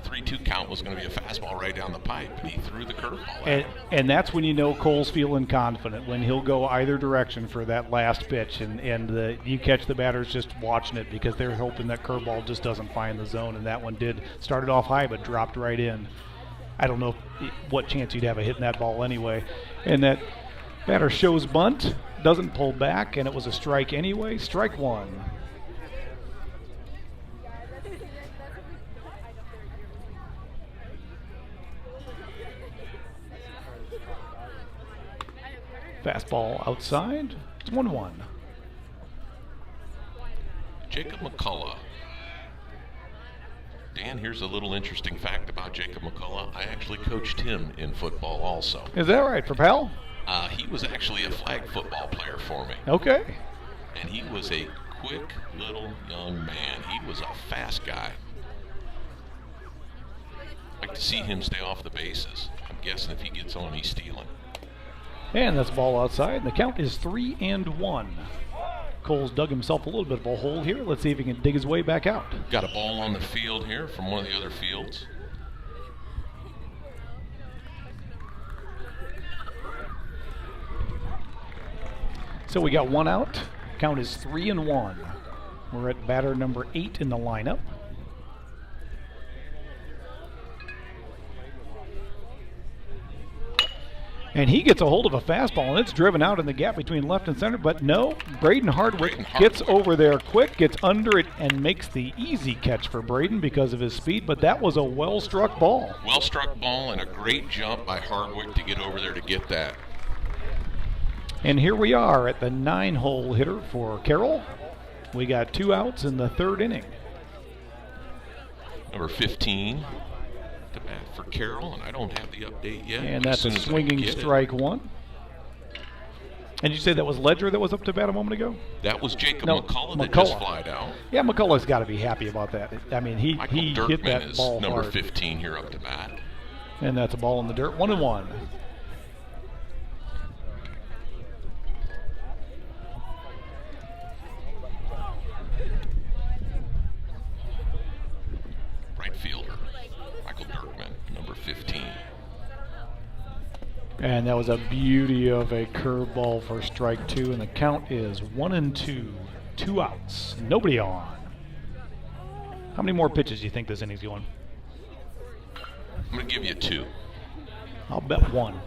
3-2 count was going to be a fastball right down the pipe, and he threw the curveball at him. And that's when you know Cole's feeling confident, when he'll go either direction for that last pitch, and you catch the batters just watching it because they're hoping that curveball just doesn't find the zone, and that one did. Started off high but dropped right in. I don't know what chance you'd have of hitting that ball anyway. And that batter shows bunt, doesn't pull back, and it was a strike anyway. Strike 1. Fastball outside. It's 1-1. Jacob McCullough. Dan, here's a little interesting fact about Jacob McCullough. I actually coached him in football also. Is that right, for Pal? He was actually a flag football player for me. Okay. And he was a quick little young man. He was a fast guy. I'd like to see him stay off the bases. I'm guessing if he gets on, he's stealing. And that's ball outside, and the count is 3-1. Cole's dug himself a little bit of a hole here. Let's see if he can dig his way back out. Got a ball on the field here from one of the other fields. So we got 1 out. Count is 3-1. We're at batter number 8 in the lineup. And he gets a hold of a fastball, and it's driven out in the gap between left and center. But no, Braden Hardwick gets over there quick, gets under it, and makes the easy catch for Braden because of his speed. But that was a well-struck ball. Well-struck ball and a great jump by Hardwick to get over there to get that. And here we are at the 9-hole hitter for Carroll. We got 2 outs in the 3rd inning. Number 15 to bat for Carroll, and I don't have the update yet. And that's a swinging strike 1. And you say that was Ledger that was up to bat a moment ago? That was Jacob No, McCullough that McCullough. just flied out. Yeah, McCullough's got to be happy about that. I mean, he Michael hit Dirkman that is ball number hard. 15 here up to bat. And that's a ball in the dirt. 1-1. Right fielder, Michael Dirkman, number 15. And that was a beauty of a curveball for strike 2, and the count is 1-2. 2 outs. Nobody on. How many more pitches do you think this inning's going? I'm going to give you 2. I'll bet 1.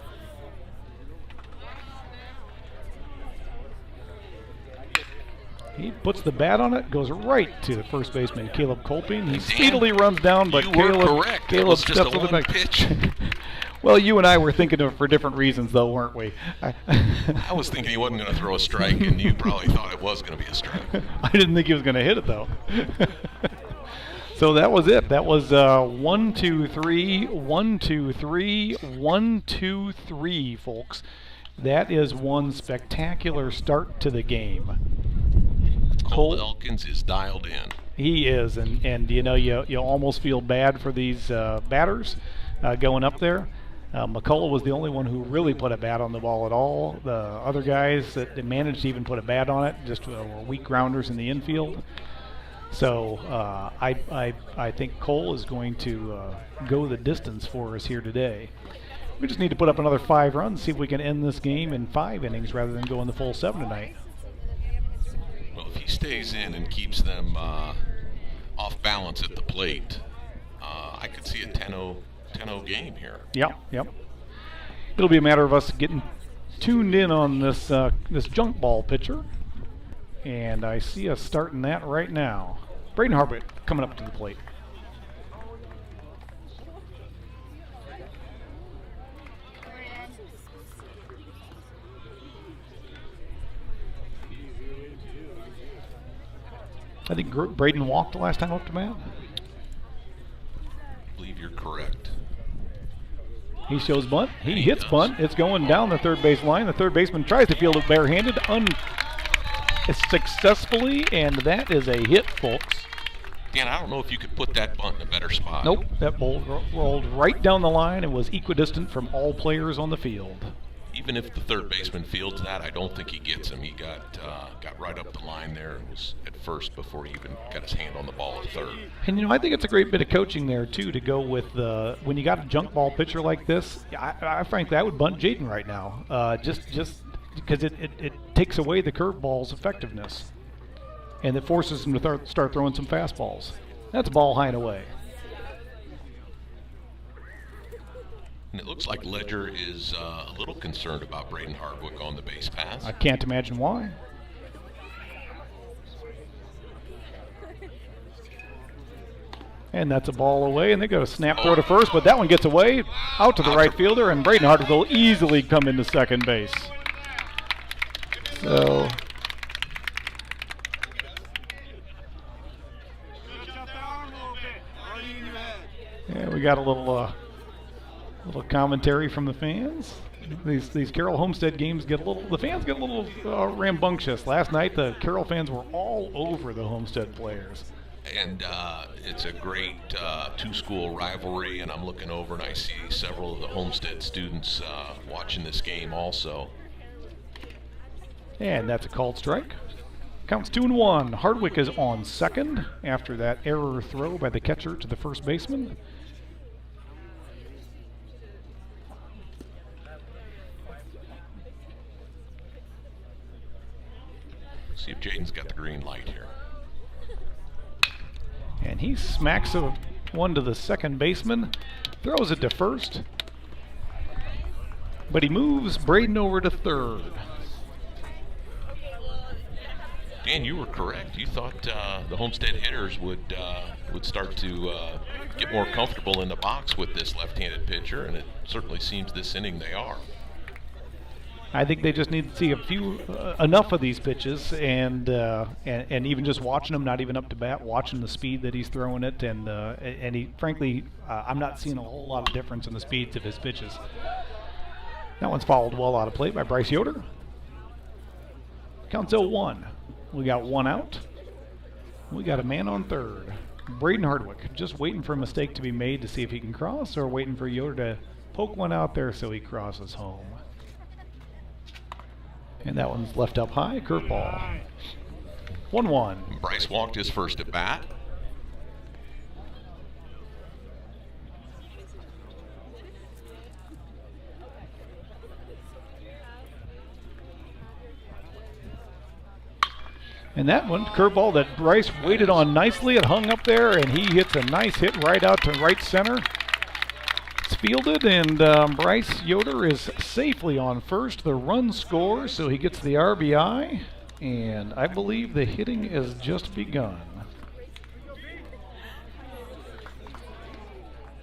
He puts the bat on it, goes right to the first baseman, Caleb Colping. He speedily runs down, but Caleb steps over the back. Pitch. Well, you and I were thinking of it for different reasons, though, weren't we? I was thinking he wasn't going to throw a strike, and you probably thought it was going to be a strike. I didn't think he was going to hit it, though. So that was it. That was 1, 2, 3, 1, 2, 3, 1, 2, 3, folks. That is one spectacular start to the game. Cole Elkins is dialed in. He is, and you know, you almost feel bad for these batters going up there. McCullough was the only one who really put a bat on the ball at all. The other guys that managed to even put a bat on it just were weak grounders in the infield. So I think Cole is going to go the distance for us here today. We just need to put up another 5 runs, see if we can end this game in 5 innings rather than going the full 7 tonight. Well, if he stays in and keeps them off balance at the plate, I could see a 10-0 game here. Yep. It'll be a matter of us getting tuned in on this this junk ball pitcher, and I see us starting that right now. Braden Hardwick coming up to the plate. I think Braden walked the last time up to bat. I believe you're correct. He shows bunt. He hits bunt. It's going down the third base line. The third baseman tries to field it barehanded successfully, and that is a hit, folks. Dan, I don't know if you could put that bunt in a better spot. Nope. That ball rolled right down the line and was equidistant from all players on the field. Even if the third baseman fields that, I don't think he gets him. He got right up the line there and was at first before he even got his hand on the ball at third. And, I think it's a great bit of coaching there, too, to go with when you got a junk ball pitcher like this. I frankly, I would bunt Jaden right now, just because it takes away the curveball's effectiveness, and it forces him to start throwing some fastballs. That's a ball high and away. And it looks like Ledger is a little concerned about Braden Hardwick on the base pass. I can't imagine why. And that's a ball away, and they got a snap throw to first, but that one gets away, out to the right fielder, and Braden Hardwick will easily come into second base. So, yeah, we got a little commentary from the fans. These Carroll Homestead games the fans get a little rambunctious. Last night the Carroll fans were all over the Homestead players. And it's a great two-school rivalry, and I'm looking over and I see several of the Homestead students watching this game also. And that's a called strike. Counts 2-1. Hardwick is on second after that error throw by the catcher to the first baseman. See if Jaden's got the green light here. And he smacks one to the second baseman, throws it to first, but he moves Braden over to third. Dan, you were correct. You thought the Homestead hitters would start to get more comfortable in the box with this left-handed pitcher, and it certainly seems this inning they are. I think they just need to see enough of these pitches, and even just watching them, not even up to bat, watching the speed that he's throwing it, and he, frankly, I'm not seeing a whole lot of difference in the speeds of his pitches. That one's fouled well out of play by Bryce Yoder. Counts 0-1. We got one out. We got a man on third. Braden Hardwick just waiting for a mistake to be made to see if he can cross, or waiting for Yoder to poke one out there so he crosses home. And that one's left up high, curveball. 1-1. Bryce walked his first at bat. And that one, curveball that Bryce waited on nicely. It hung up there, and he hits a nice hit right out to right center. It's fielded, and Bryce Yoder is safely on first. The run scores, so he gets the RBI, and I believe the hitting has just begun.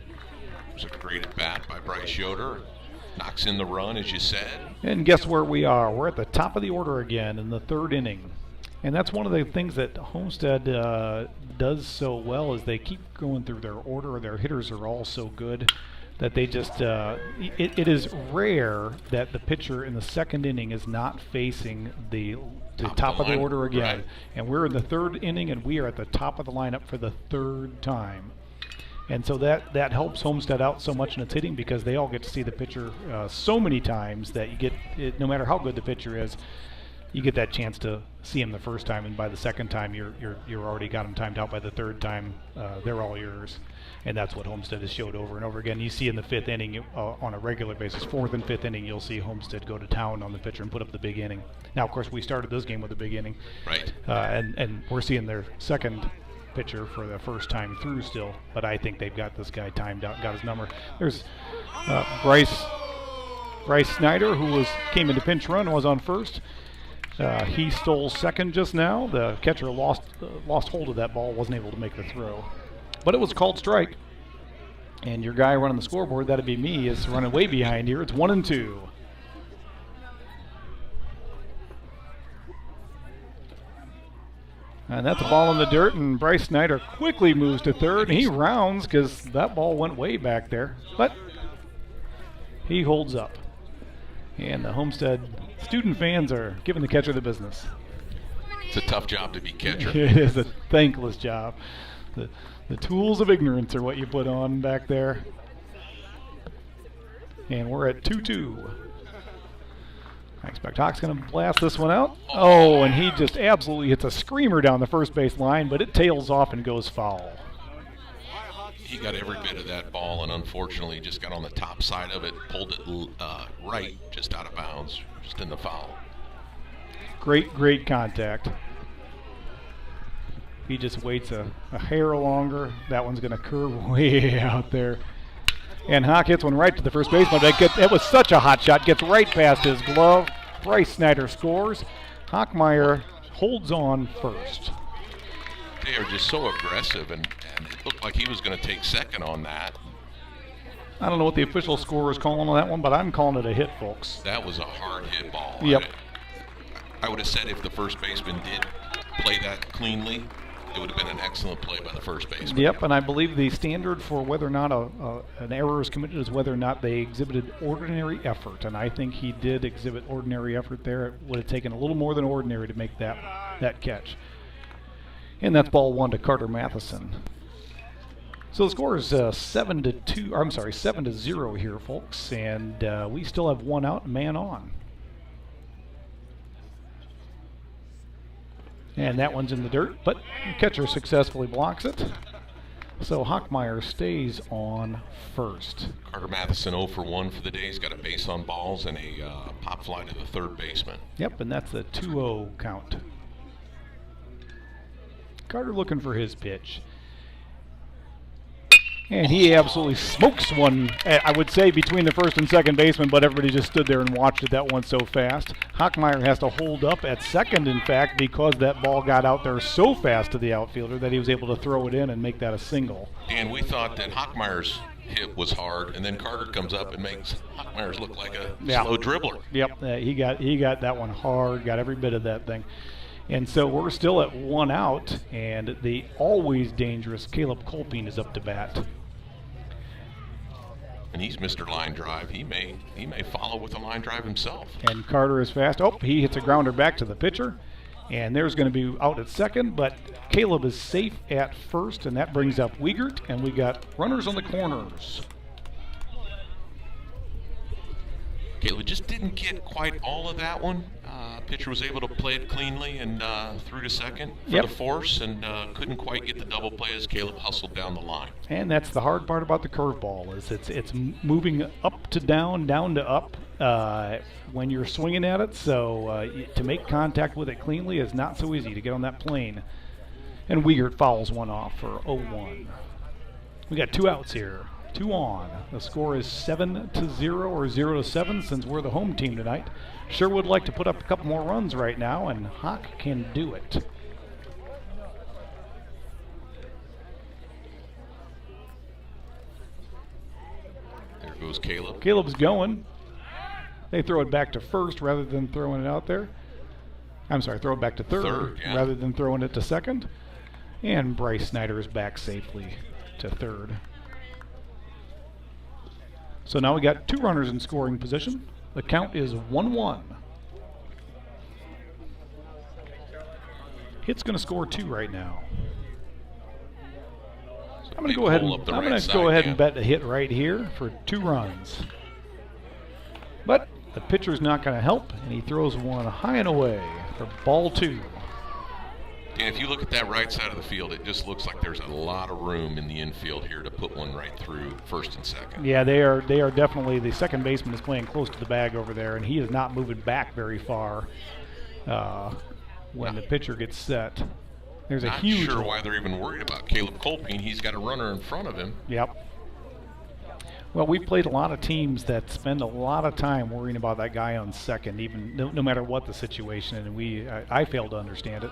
It was a great at bat by Bryce Yoder. Knocks in the run, as you said. And guess where we are? We're at the top of the order again in the third inning. And that's one of the things that Homestead does so well, is they keep going through their order. Their hitters are all so good that they just it is rare that the pitcher in the second inning is not facing the top of the order again. Right. And we're in the third inning, and we are at the top of the lineup for the third time. And so that helps Homestead out so much in its hitting, because they all get to see the pitcher so many times that you get, no matter how good the pitcher is, you get that chance to see him the first time, and by the second time you're already got him timed out. By the third time, they're all yours, and that's what Homestead has showed over and over again. You see in the fifth inning on a regular basis, fourth and fifth inning, you'll see Homestead go to town on the pitcher and put up the big inning. Now, of course, we started this game with a big inning, right? And we're seeing their second pitcher for the first time through still, but I think they've got this guy timed out, got his number. There's Bryce Snyder, who came into pinch run, was on first. He stole second just now. The catcher lost hold of that ball, wasn't able to make the throw. But it was a called strike. And your guy running the scoreboard, that'd be me, is running way behind here. It's 1-2. And that's a ball in the dirt, and Bryce Snyder quickly moves to third, and he rounds because that ball went way back there. But He holds up. And the Homestead student fans are giving the catcher the business. It's a tough job to be catcher. It is a thankless job. The tools of ignorance are what you put on back there. And we're at 2-2. I expect Hawk's going to blast this one out. Oh, and he just absolutely hits a screamer down the first base line, but it tails off and goes foul. He got every bit of that ball, and unfortunately just got on the top side of it, pulled it right, just out of bounds, just in the foul. Great contact. He just waits a hair longer. That one's going to curve way out there. And Hawk hits one right to the first baseman. It was such a hot shot. Gets right past his glove. Bryce Snyder scores. Hockmeyer holds on first. They are just so aggressive, and it looked like he was going to take second on that. I don't know what the official score is calling on that one, but I'm calling it a hit, folks. That was a hard hit ball. Yep. I would have said if the first baseman did play that cleanly, it would have been an excellent play by the first baseman. Yep, and I believe the standard for whether or not an error is committed is whether or not they exhibited ordinary effort, and I think he did exhibit ordinary effort there. It would have taken a little more than ordinary to make that catch. And that's ball one to Carter Matheson. So the score is 7-2. I'm sorry, 7-0 here, folks, and we still have one out, man on. And that one's in the dirt, but the catcher successfully blocks it. So Hockmeyer stays on first. Carter Matheson 0 for 1 for the day. He's got a base on balls and a pop fly to the third baseman. Yep, and that's a 2-0 count. Carter looking for his pitch. And he absolutely smokes one, I would say, between the first and second baseman, but everybody just stood there and watched it. That one so fast. Hockmeyer has to hold up at second, in fact, because that ball got out there so fast to the outfielder that he was able to throw it in and make that a single. And we thought that Hockmeyer's hit was hard, and then Carter comes up and makes Hockmeyer's look like a slow dribbler. Yep, he got that one hard, got every bit of that thing. And so we're still at one out, and the always dangerous Caleb Kolping is up to bat. And he's Mr. Line Drive. He may follow with a line drive himself. And Carter is fast. Oh, he hits a grounder back to the pitcher. And there's going to be out at second, but Caleb is safe at first, and that brings up Wiegert, and we got runners on the corners. Caleb just didn't get quite all of that one. Pitcher was able to play it cleanly and threw to second for the force, and couldn't quite get the double play as Caleb hustled down the line. And that's the hard part about the curveball, is it's moving up to down, down to up when you're swinging at it. So to make contact with it cleanly is not so easy to get on that plane. And Wiegert fouls one off for 0-1. We got two outs here. 2 on. The score is 7-0 or 0-7 since we're the home team tonight. Sure would like to put up a couple more runs right now, and Hawk can do it. There goes Caleb. Caleb's going. They throw it back to first rather than throwing it out there. I'm sorry, throw it back to third rather than throwing it to second. And Bryce Snyder is back safely to third. So now we got 2 runners in scoring position. The count is 1-1. Hit's going to score 2 right now. So I'm going to go ahead and bet a hit right here for 2 runs. But the pitcher's not going to help, and he throws one high and away for ball 2. And if you look at that right side of the field, it just looks like there's a lot of room in the infield here to put one right through first and second. Yeah, they are definitely. The second baseman is playing close to the bag over there, and he is not moving back very far when the pitcher gets set. There's a huge. Not sure why they're even worried about Caleb Kolping. He's got a runner in front of him. Yep. Well, we've played a lot of teams that spend a lot of time worrying about that guy on second, even no matter what the situation, and I fail to understand it.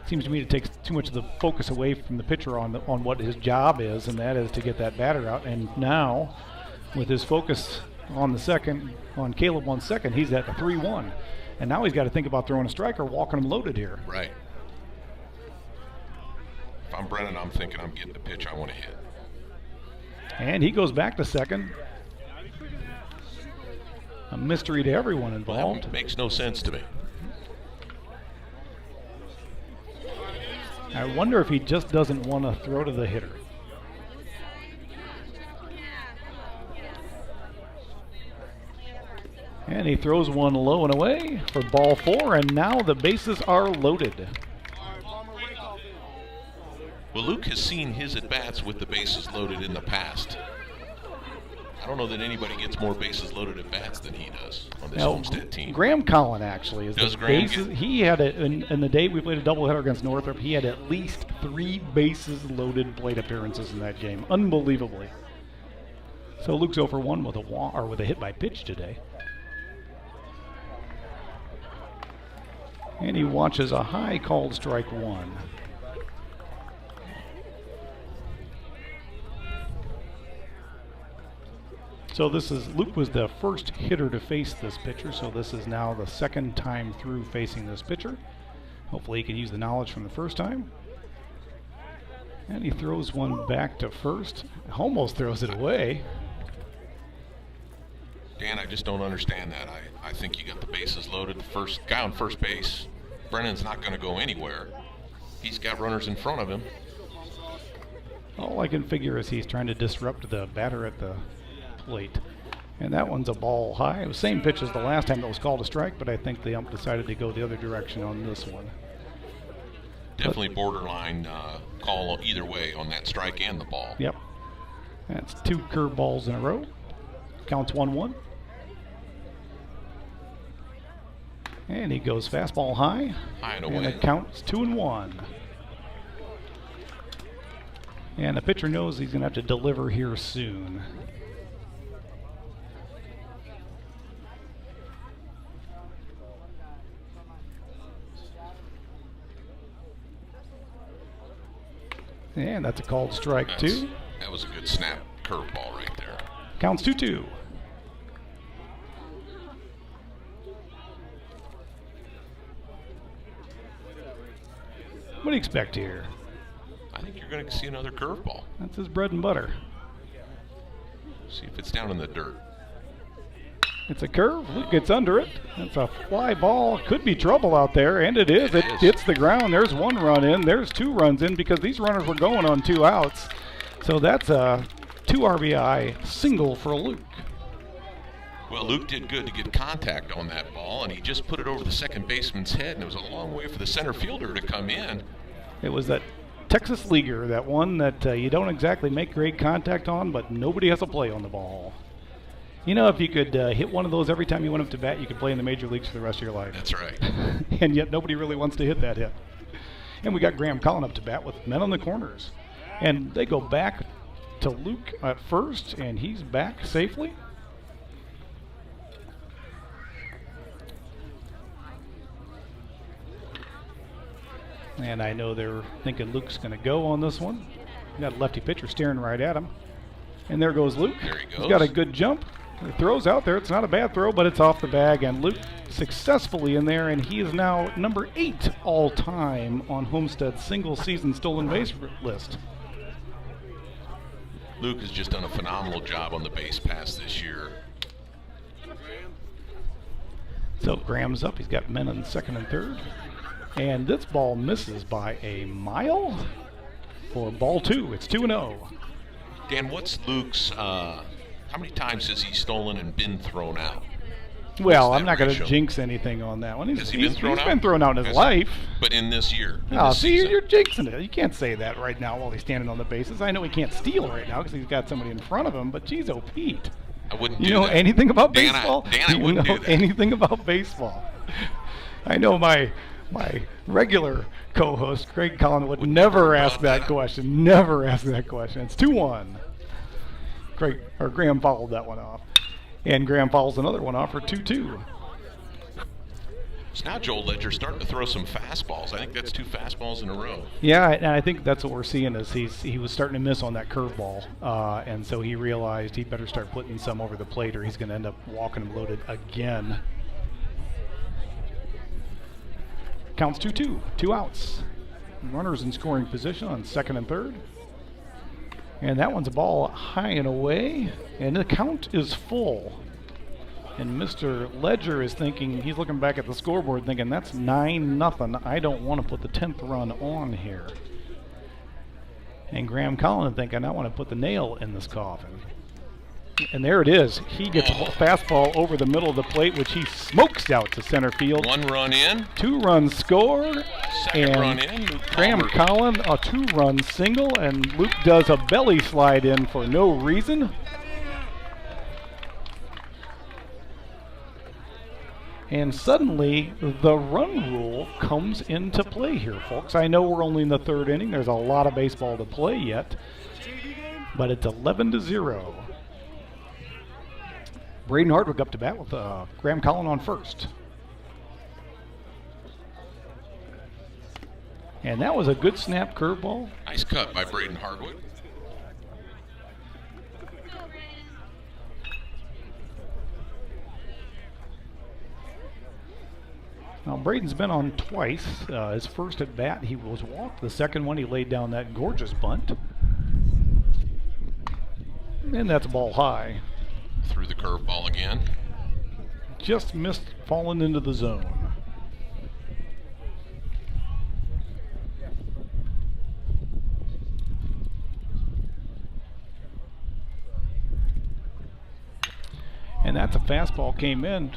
Seems to me it takes too much of the focus away from the pitcher on what his job is, and that is to get that batter out. And now, with his focus on Caleb on second, he's at the 3-1. And now he's got to think about throwing a strike or walking him loaded here. Right. If I'm Brennan, I'm thinking I'm getting the pitch I want to hit. And he goes back to second. a mystery to everyone Well, involved. that makes no sense to me. I wonder if he just doesn't want to throw to the hitter. And he throws one low and away for ball 4, and now the bases are loaded. Well, Luke has seen his at-bats with the bases loaded in the past. I don't know that anybody gets more bases loaded at-bats than he does on this Homestead team. Graham Collin actually is Does the Graham bases. He had it in the day we played a doubleheader against Northrop. He had at least 3 bases loaded plate appearances in that game, unbelievably. So Luke's 0 for 1 with a hit by pitch today. And he watches a high called strike 1. So Luke was the first hitter to face this pitcher, so this is now the second time through facing this pitcher. Hopefully he can use the knowledge from the first time. And he throws one back to first. Almost throws it away. Dan, I just don't understand that. I think you got the bases loaded. The first guy on first base, Brennan's not going to go anywhere. He's got runners in front of him. All I can figure is he's trying to disrupt the batter at the plate. And that one's a ball high. It was the same pitch as the last time that was called a strike, but I think the ump decided to go the other direction on this one. Definitely borderline call either way on that strike and the ball. Yep. That's 2 curveballs in a row. Counts 1-1. And he goes fastball high. High and And away. it counts 2-1. And the pitcher knows he's going to have to deliver here soon. And that's a called strike 2. That was a good snap curveball right there. Counts 2-2. What do you expect here? I think you're going to see another curveball. That's his bread and butter. See if it's down in the dirt. It's a curve. Luke gets under it. That's a fly ball. Could be trouble out there, and it is. It hits the ground. There's 1 run in. There's 2 runs in because these runners were going on 2 outs. So that's a 2 RBI single for Luke. Well, Luke did good to get contact on that ball, and he just put it over the second baseman's head, and it was a long way for the center fielder to come in. It was that Texas leaguer, that one that you don't exactly make great contact on, but nobody has a play on the ball. You know, if you could hit one of those every time you went up to bat, you could play in the major leagues for the rest of your life. That's right. And yet nobody really wants to hit that hit. And we got Graham Collin up to bat with men on the corners. And they go back to Luke at first, and he's back safely. And I know they're thinking Luke's going to go on this one. Got a lefty pitcher staring right at him. And there goes Luke. There he goes. He's got a good jump. He throws out there. It's not a bad throw, but it's off the bag. And Luke successfully in there, and he is now number 8 all-time on Homestead's single-season stolen base list. Luke has just done a phenomenal job on the base pass this year. So Graham's up. He's got men on second and third. And this ball misses by a mile for ball 2. It's 2-0. Dan, what's Luke's, how many times has he stolen and been thrown out? Well, What's I'm that not going to ratio? jinx anything on that one. Has he been thrown out? He's been thrown out in his Has- life. But in this year. in Oh, this see, season. you're jinxing it. You can't say that right now while he's standing on the bases. I know he can't steal right now because he's got somebody in front of him, but geez, oh, Pete. I wouldn't You do know that. anything about Dan, baseball? I you wouldn't know do that. anything about baseball? I know my regular co-host, Craig Collin, would never ask that question. Never ask that question. It's 2-1. Graham fouled that one off. And Graham fouls another one off for 2-2. So now Joel Ledger's starting to throw some fastballs. I think that's 2 fastballs in a row. Yeah, and I think that's what we're seeing is he was starting to miss on that curveball, and so he realized he better start putting some over the plate or he's going to end up walking him loaded again. Counts 2-2, 2 outs. Runners in scoring position on second and third. And that one's a ball high and away, and the count is full. And Mr. Ledger is thinking, he's looking back at the scoreboard thinking, that's 9-0. I don't want to put the 10th run on here. And Graham Collin thinking, I want to put the nail in this coffin. And there it is. He gets a fastball over the middle of the plate, which he smokes out to center field. 1 run in. 2 runs score. Second and run in. Graham Collin, a 2-run single, and Luke does a belly slide in for no reason. And suddenly, the run rule comes into play here, folks. I know we're only in the 3rd inning. There's a lot of baseball to play yet. But it's 11-0. Braden Hardwick up to bat with Graham Collin on first. And that was a good snap curveball. Nice cut by Braden Hardwick. Now, Braden's been on twice. His first at bat, he was walked. The second one, he laid down that gorgeous bunt. And that's ball high. Threw the curveball again. Just missed falling into the zone. And that's a fastball came in.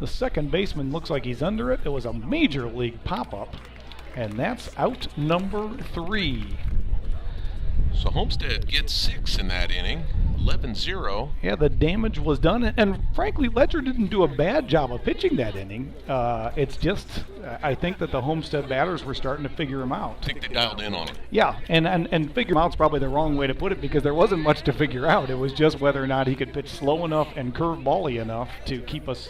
The second baseman looks like he's under it. It was a major league pop-up. And that's out number 3. So Homestead gets 6 in that inning. 11-0. Yeah, the damage was done, and frankly, Ledger didn't do a bad job of pitching that inning. It's just, I think that the Homestead batters were starting to figure him out. I think they dialed in on him. Yeah, and figure him out's probably the wrong way to put it because there wasn't much to figure out. It was just whether or not he could pitch slow enough and curveball-y enough to keep us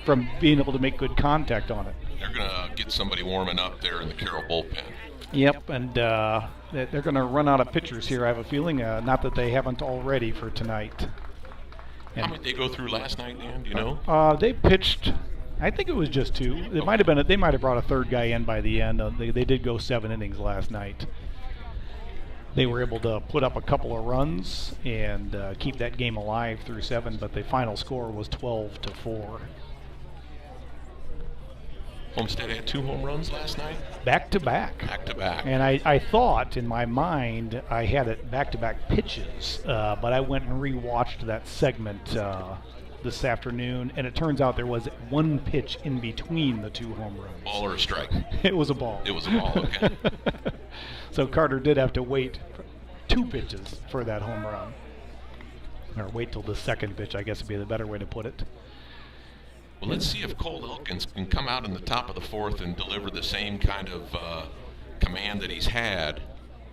from being able to make good contact on it. They're going to get somebody warming up there in the Carroll bullpen. Yep, and they're going to run out of pitchers here, I have a feeling. Not that they haven't already for tonight. And how many did they go through last night, Dan? Do you know? They pitched, I think it was just 2. It might have been. They might have brought a 3rd guy in by the end. They did go 7 innings last night. They were able to put up a couple of runs and keep that game alive through 7, but the final score was 12-4. Homestead had 2 home runs last night? Back-to-back. Back-to-back. And I thought in my mind I had it back-to-back pitches, but I went and re-watched that segment this afternoon, and it turns out there was 1 pitch in between the 2 home runs. Ball or a strike? It was a ball. It was a ball, okay. So Carter did have to wait 2 pitches for that home run. Or wait till the second pitch, I guess would be the better way to put it. Well, let's see if Cole Elkins can come out in the top of the 4th and deliver the same kind of command that he's had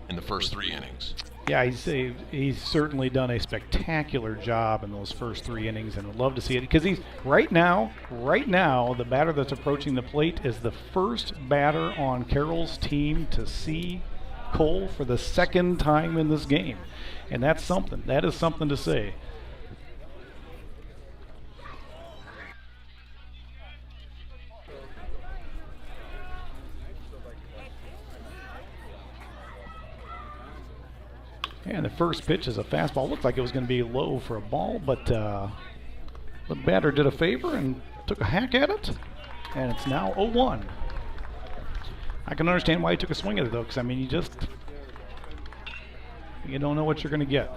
in the first 3 innings. Yeah, he's certainly done a spectacular job in those first 3 innings, and would love to see it because he's right now, the batter that's approaching the plate is the first batter on Carroll's team to see Cole for the 2nd time in this game, and that's something. That is something to say. And the first pitch is a fastball. Looked like it was going to be low for a ball, but the batter did a favor and took a hack at it, and it's now 0-1. I can understand why he took a swing at it, though, because, I mean, you don't know what you're going to get.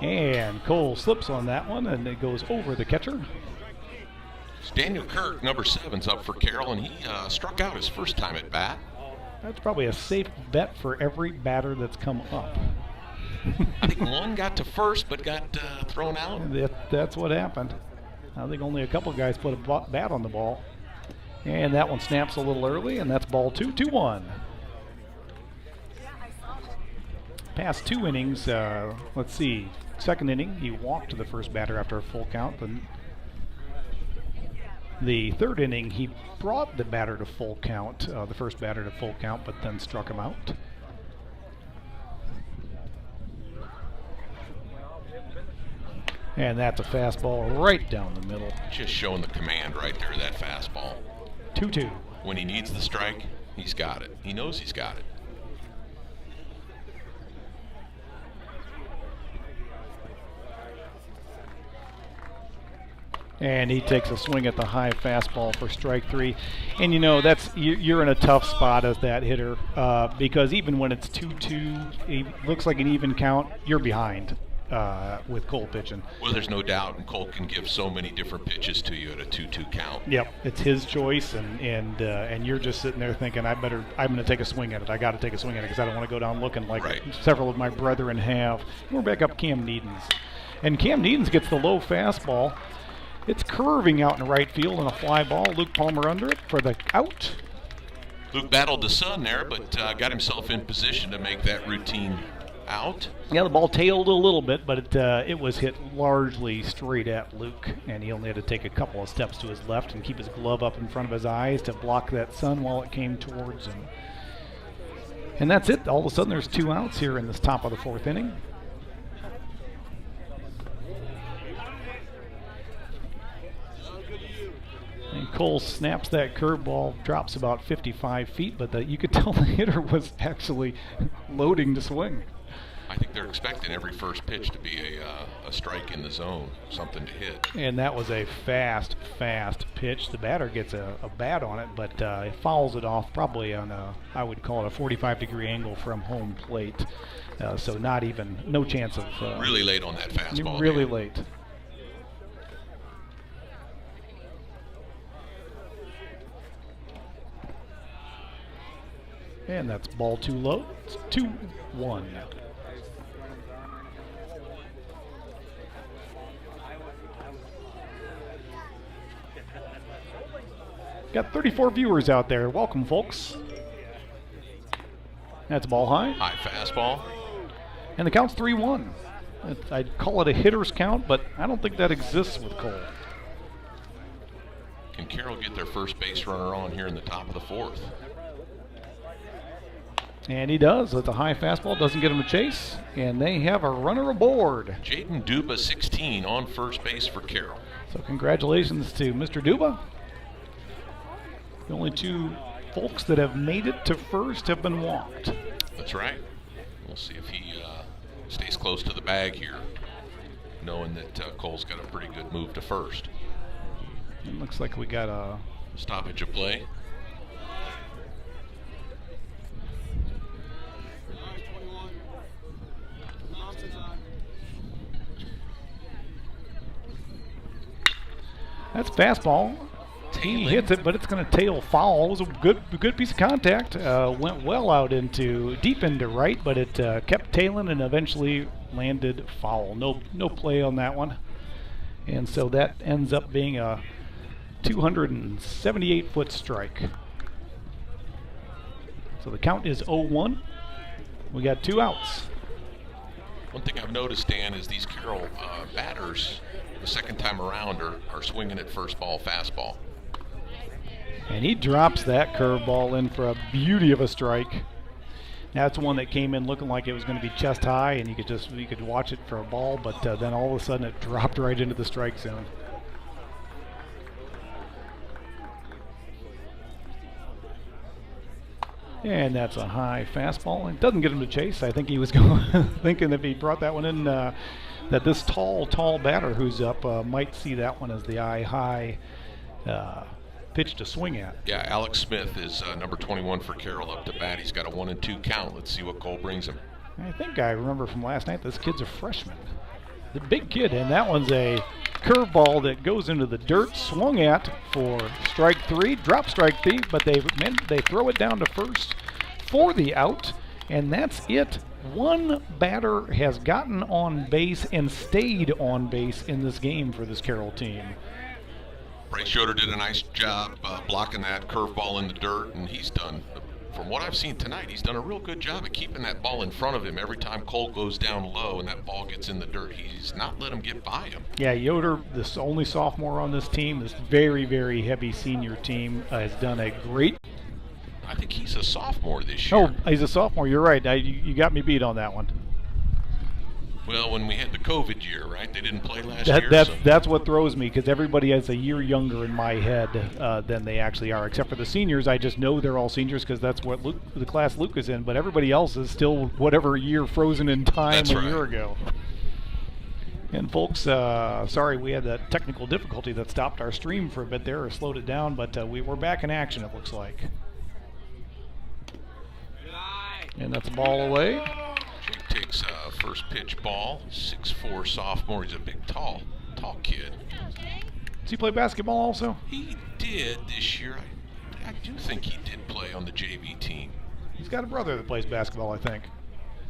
And Cole slips on that one, and it goes over the catcher. Daniel Kirk, number 7's up for Carroll, and he struck out his first time at bat. That's probably a safe bet for every batter that's come up. I think 1 got to first but got thrown out. That's what happened. I think only a couple guys put a bat on the ball. And that one snaps a little early, and that's ball 2, 2-1. Past 2 innings, let's see. Second inning, he walked to the first batter after a full count. The 3rd inning, he brought the batter to full count, the first batter to full count, but then struck him out. And that's a fastball right down the middle. Just showing the command right there, that fastball. 2-2. When he needs the strike, he's got it. He knows he's got it. And he takes a swing at the high fastball for strike 3. And you're in a tough spot as that hitter because even when it's 2-2, it looks like an even count, you're behind with Cole pitching. Well, there's no doubt, and Cole can give so many different pitches to you at a 2-2 count. Yep, it's his choice, and you're just sitting there thinking, I'm going to take a swing at it. I got to take a swing at it because I don't want to go down looking like several of my brethren have. We're back up Cam Needens. And Cam Needens gets the low fastball. It's curving out in right field and a fly ball. Luke Palmer under it for the out. Luke battled the sun there, but got himself in position to make that routine out. Yeah, the ball tailed a little bit, but it was hit largely straight at Luke, and he only had to take a couple of steps to his left and keep his glove up in front of his eyes to block that sun while it came towards him. And that's it. All of a sudden, there's 2 outs here in this top of the 4th inning. And Cole snaps that curveball, drops about 55 feet, but you could tell the hitter was actually loading to swing. I think they're expecting every first pitch to be a strike in the zone, something to hit. And that was a fast pitch. The batter gets a bat on it, but it fouls it off probably on I would call it a 45-degree angle from home plate. So no chance of... really late on that fastball. Really late. And that's ball too low. It's 2-1. Got 34 viewers out there. Welcome, folks. That's ball high. High fastball. And the count's 3-1. I'd call it a hitter's count, but I don't think that exists with Cole. Can Carroll get their first base runner on here in the top of the 4th? And he does. With a high fastball, doesn't get him a chase, and they have a runner aboard. Jaden Duba, 16, on first base for Carroll. So congratulations to Mr. Duba. The only 2 folks that have made it to first have been walked. That's right. We'll see if he stays close to the bag here, knowing that Cole's got a pretty good move to first. It looks like we got a stoppage of play. That's fastball. He hits it, but it's going to tail foul. It was a good piece of contact. Went well out deep into right, but it kept tailing and eventually landed foul. No play on that one. And so that ends up being a 278-foot strike. So the count is 0-1. We got 2 outs. One thing I've noticed, Dan, is these Carroll batters, the second time around, are swinging at first ball fastball. And he drops that curveball in for a beauty of a strike. That's one that came in looking like it was going to be chest high, and you could watch it for a ball, but then all of a sudden it dropped right into the strike zone. And that's a high fastball. It doesn't get him to chase. I think he was thinking if he brought that one in, that this tall batter who's up might see that one as the high pitch to swing at. Yeah, Alex Smith is number 21 for Carroll up to bat. He's got a 1-2 count. Let's see what Cole brings him. I think I remember from last night this kid's a freshman. The big kid, and that one's a curveball that goes into the dirt, swung at for strike 3, drop strike 3, but they throw it down to first for the out, and that's it. One batter has gotten on base and stayed on base in this game for this Carroll team. Bryce Yoder did a nice job blocking that curveball in the dirt, and he's done, from what I've seen tonight, he's done a real good job of keeping that ball in front of him. Every time Cole goes down low and that ball gets in the dirt, he's not let him get by him. Yeah, Yoder, this only sophomore on this team, this very, very heavy senior team, has done a great... I think he's a sophomore this year. Oh, he's a sophomore. You're right. You got me beat on that one. Well, when we had the COVID year, right? They didn't play last year. That's what throws me, because everybody is a year younger in my head than they actually are, except for the seniors. I just know they're all seniors because that's what the class Luke is in, but everybody else is still whatever year frozen in time a year ago. And folks, sorry we had that technical difficulty that stopped our stream for a bit there or slowed it down, but we're back in action, it looks like. And that's a ball away. Jake takes a first pitch ball, 6'4" sophomore. He's a big, tall kid. Does he play basketball also? He did this year. I do think he did play on the JV team. He's got a brother that plays basketball, I think.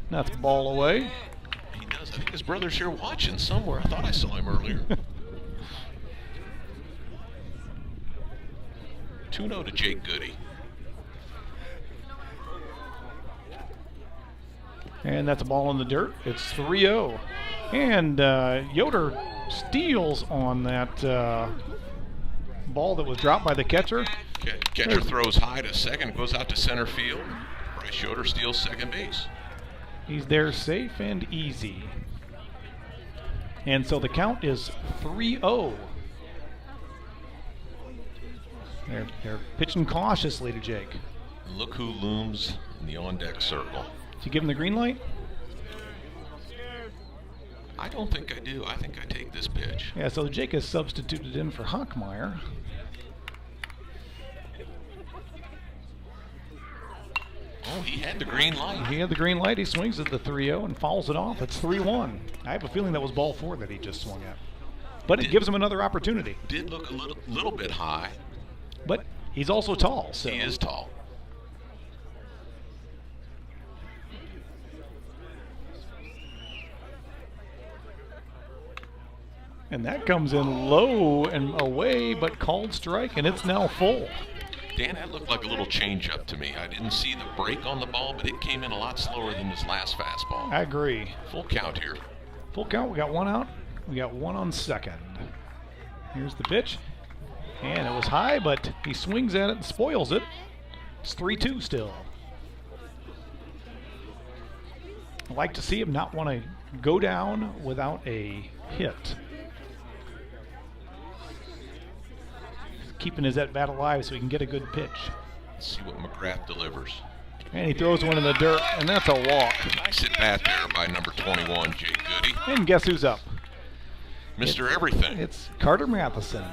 That's a ball away. He does. I think his brother's here watching somewhere. I thought I saw him earlier. 2-0 to Jake Goody. And that's a ball in the dirt. It's 3-0. And Yoder steals on that ball that was dropped by the catcher. Catcher throws high to second, goes out to center field. Bryce Yoder steals second base. He's there safe and easy. And so the count is 3-0. They're pitching cautiously to Jake. Look who looms in the on-deck circle. Did you give him the green light? I don't think I do. I think I take this pitch. Yeah, so Jake is substituted in for Hockmeyer. Oh, he had the green light. He had the green light. He swings at the 3-0 and fouls it off. It's 3-1. I have a feeling that was ball 4 that he just swung at. But it gives him another opportunity. Did look a little bit high. But he's also tall. So. He is tall. And that comes in low and away, but called strike, and it's now full. Dan, that looked like a little changeup to me. I didn't see the break on the ball, but it came in a lot slower than his last fastball. I agree. Full count here. Full count. We got one out. We got one on second. Here's the pitch. And it was high, but he swings at it and spoils it. It's 3-2 still. I like to see him not want to go down without a hit. Keeping his at-bat alive so he can get a good pitch. Let's see what McGrath delivers. And he throws one in the dirt, and that's a walk. Nice at bat there by number 21, Jake Goody. And guess who's up? Mr. Everything. It's Carter Matheson.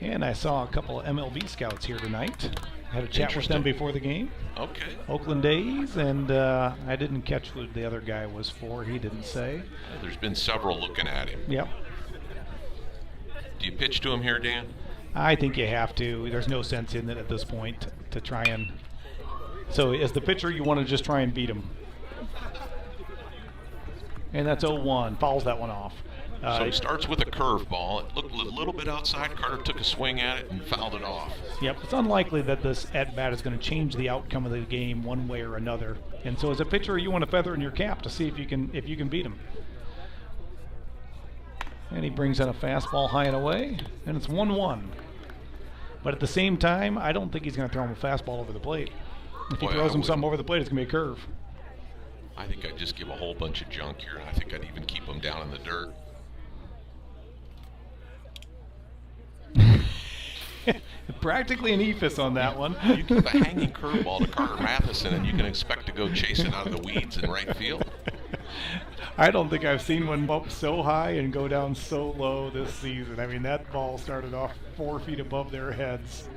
And I saw a couple of MLB scouts here tonight. Had a chat with them before the game. Okay. Oakland A's, and I didn't catch what the other guy was for. He didn't say. There's been several looking at him. Yep. Do you pitch to him here, Dan? I think you have to. There's no sense in it at this point to try and... So as the pitcher, you want to just try and beat him. And that's 0-1. Fouls that one off. So he starts with a curveball. It looked a little bit outside. Carter took a swing at it and fouled it off. Yep, it's unlikely that this at-bat is going to change the outcome of the game one way or another. And so as a pitcher, you want a feather in your cap to see if you can beat him. And he brings in a fastball high and away, and it's 1-1. But at the same time, I don't think he's going to throw him a fastball over the plate. If he throws him something over the plate, it's going to be a curve. I think I'd just give a whole bunch of junk here, and I think I'd even keep him down in the dirt. Practically an ephus on that one. You give a hanging curveball to Carter Matheson, and you can expect to go chase it out of the weeds in right field. I don't think I've seen one bump so high and go down so low this season. I mean, that ball started off 4 feet above their heads.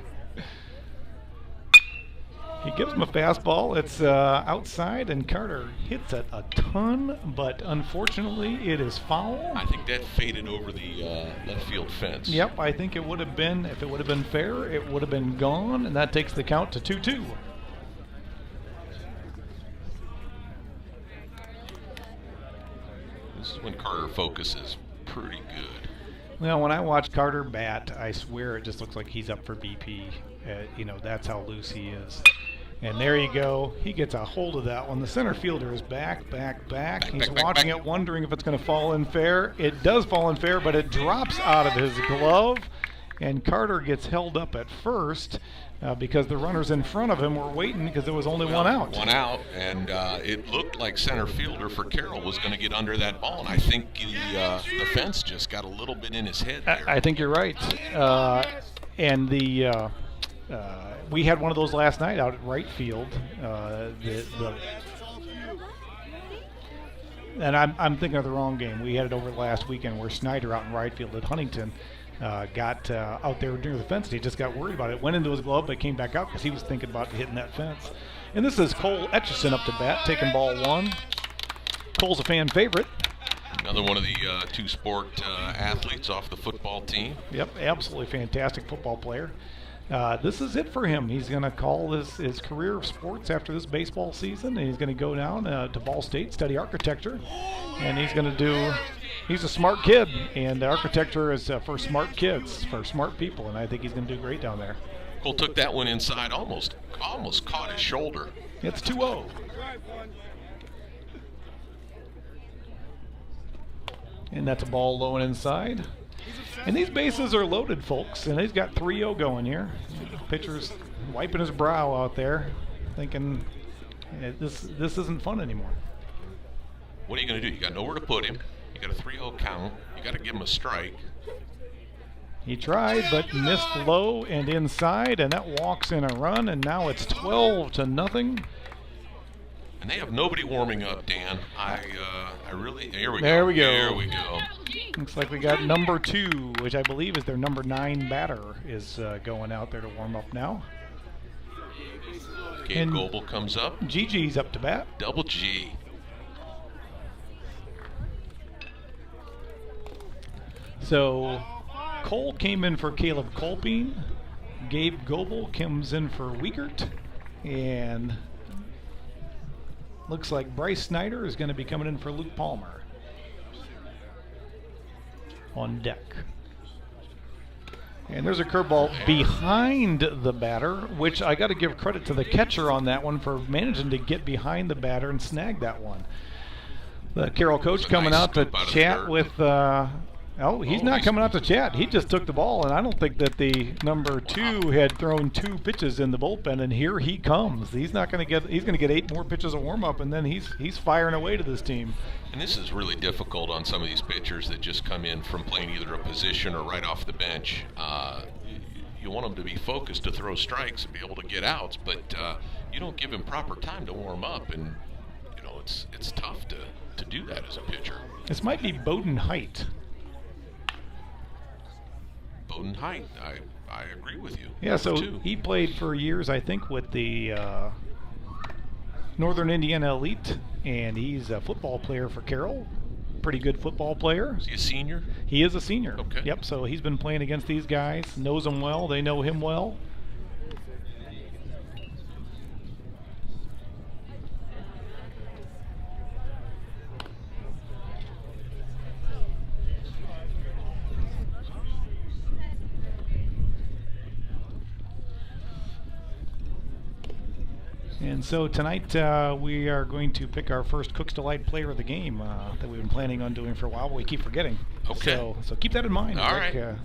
He gives him a fastball. It's outside, and Carter hits it a ton, but unfortunately it is foul. I think that faded over the left field fence. Yep, I think it would have been, if it would have been fair, it would have been gone, and that takes the count to 2-2. This is when Carter focuses pretty good. Well, when I watch Carter bat, I swear it just looks like he's up for BP. That's how loose he is. And there you go. He gets a hold of that one. The center fielder is back. He's watching it, wondering if it's going to fall in fair. It does fall in fair, but it drops out of his glove. And Carter gets held up at first because the runners in front of him were waiting because there was only one out. One out, and it looked like center fielder for Carroll was going to get under that ball. And I think the fence just got a little bit in his head there. I think you're right. And we had one of those last night out at right field. And I'm thinking of the wrong game. We had it over last weekend where Snyder out in right field at Huntington got out there near the fence. And he just got worried about it. Went into his glove, but came back out because he was thinking about hitting that fence. And this is Cole Etchison up to bat, taking ball one. Cole's a fan favorite. Another one of the two-sport athletes off the football team. Yep, absolutely fantastic football player. This is it for him. He's going to call this his career of sports after this baseball season, and he's going to go down to Ball State, study architecture, and he's going to do. He's a smart kid, and architecture is for smart kids, for smart people, and I think he's going to do great down there. Cole took that one inside, almost caught his shoulder. It's 2-0. And that's a ball low and inside. And these bases are loaded, folks, and he's got 3-0 going here. Pitcher's wiping his brow out there, thinking this isn't fun anymore. What are you going to do? You got nowhere to put him. You got a 3-0 count. You got to give him a strike. He tried, but missed low and inside, and that walks in a run, and now it's 12-0. And they have nobody warming up, Dan. I really. Here we go. There we go. Here we go. Looks like we got number 2, which I believe is their number 9 batter, is going out there to warm up now. Gabe Goebel comes up. Gigi's up to bat. Double G. So Cole came in for Caleb Kolping. Gabe Goebel comes in for Wiegert. And looks like Bryce Snyder is going to be coming in for Luke Palmer on deck. And there's a curveball behind the batter, which I got to give credit to the catcher on that one for managing to get behind the batter and snag that one. The Carroll coach coming out to chat with he's not coming out to chat. He just took the ball, and I don't think that the number 2 had thrown 2 pitches in the bullpen, and here he comes. He's going to get 8 more pitches of warm-up, and then he's firing away to this team. And this is really difficult on some of these pitchers that just come in from playing either a position or right off the bench. You want them to be focused to throw strikes and be able to get outs, but you don't give him proper time to warm up, and it's tough to do that as a pitcher. This might be Bowden Height. Bowden Height, I agree with you. Yeah, so he played for years, I think, with the Northern Indiana Elite, and he's a football player for Carroll. Pretty good football player. Is he a senior? He is a senior. Okay. Yep, so he's been playing against these guys, knows them well, they know him well. And so tonight we are going to pick our first Cook's Delight player of the game that we've been planning on doing for a while, but we keep forgetting. Okay. So keep that in mind. All right.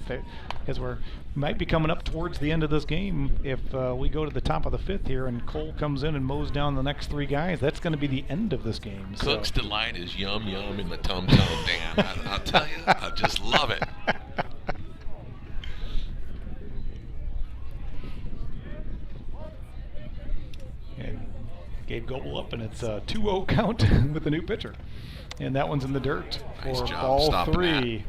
Because we might be coming up towards the end of this game. If we go to the top of the 5th here and Cole comes in and mows down the next 3 guys, that's going to be the end of this game. Cook's Delight is yum yum in the tum-tum, Dan. I'll tell you, I just love it. And Gabe Goebel up, and it's a 2-0 count with the new pitcher. And that one's in the dirt for ball 3.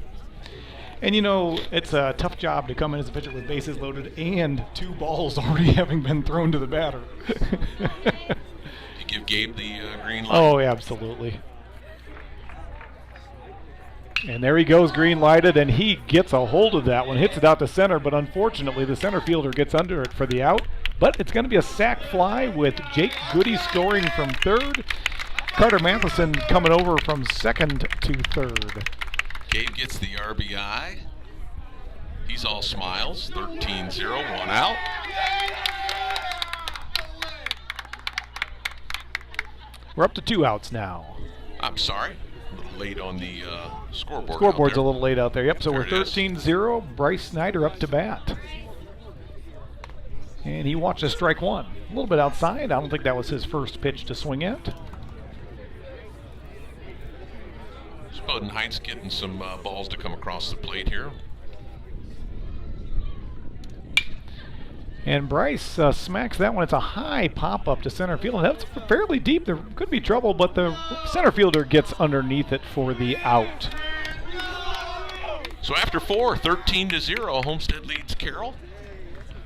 And it's a tough job to come in as a pitcher with bases loaded and 2 balls already having been thrown to the batter. You give Gabe the green light? Oh, absolutely. And there he goes, green lighted, and he gets a hold of that one, hits it out to center, but unfortunately the center fielder gets under it for the out. But it's going to be a sac fly with Jake Goody scoring from 3rd. Carter Matheson coming over from 2nd to 3rd. Gabe gets the RBI. He's all smiles. 13-0, 1 out. We're up to 2 outs now. I'm sorry. A little late on the scoreboard. Scoreboard's a little late out there. Yep, so we're 13-0. Bryce Snyder up to bat. And he watches strike 1. A little bit outside. I don't think that was his first pitch to swing at. Bowden Heights getting some balls to come across the plate here. And Bryce smacks that one. It's a high pop-up to center field. That's fairly deep. There could be trouble, but the center fielder gets underneath it for the out. So after 4, 13-0, Homestead leads Carroll.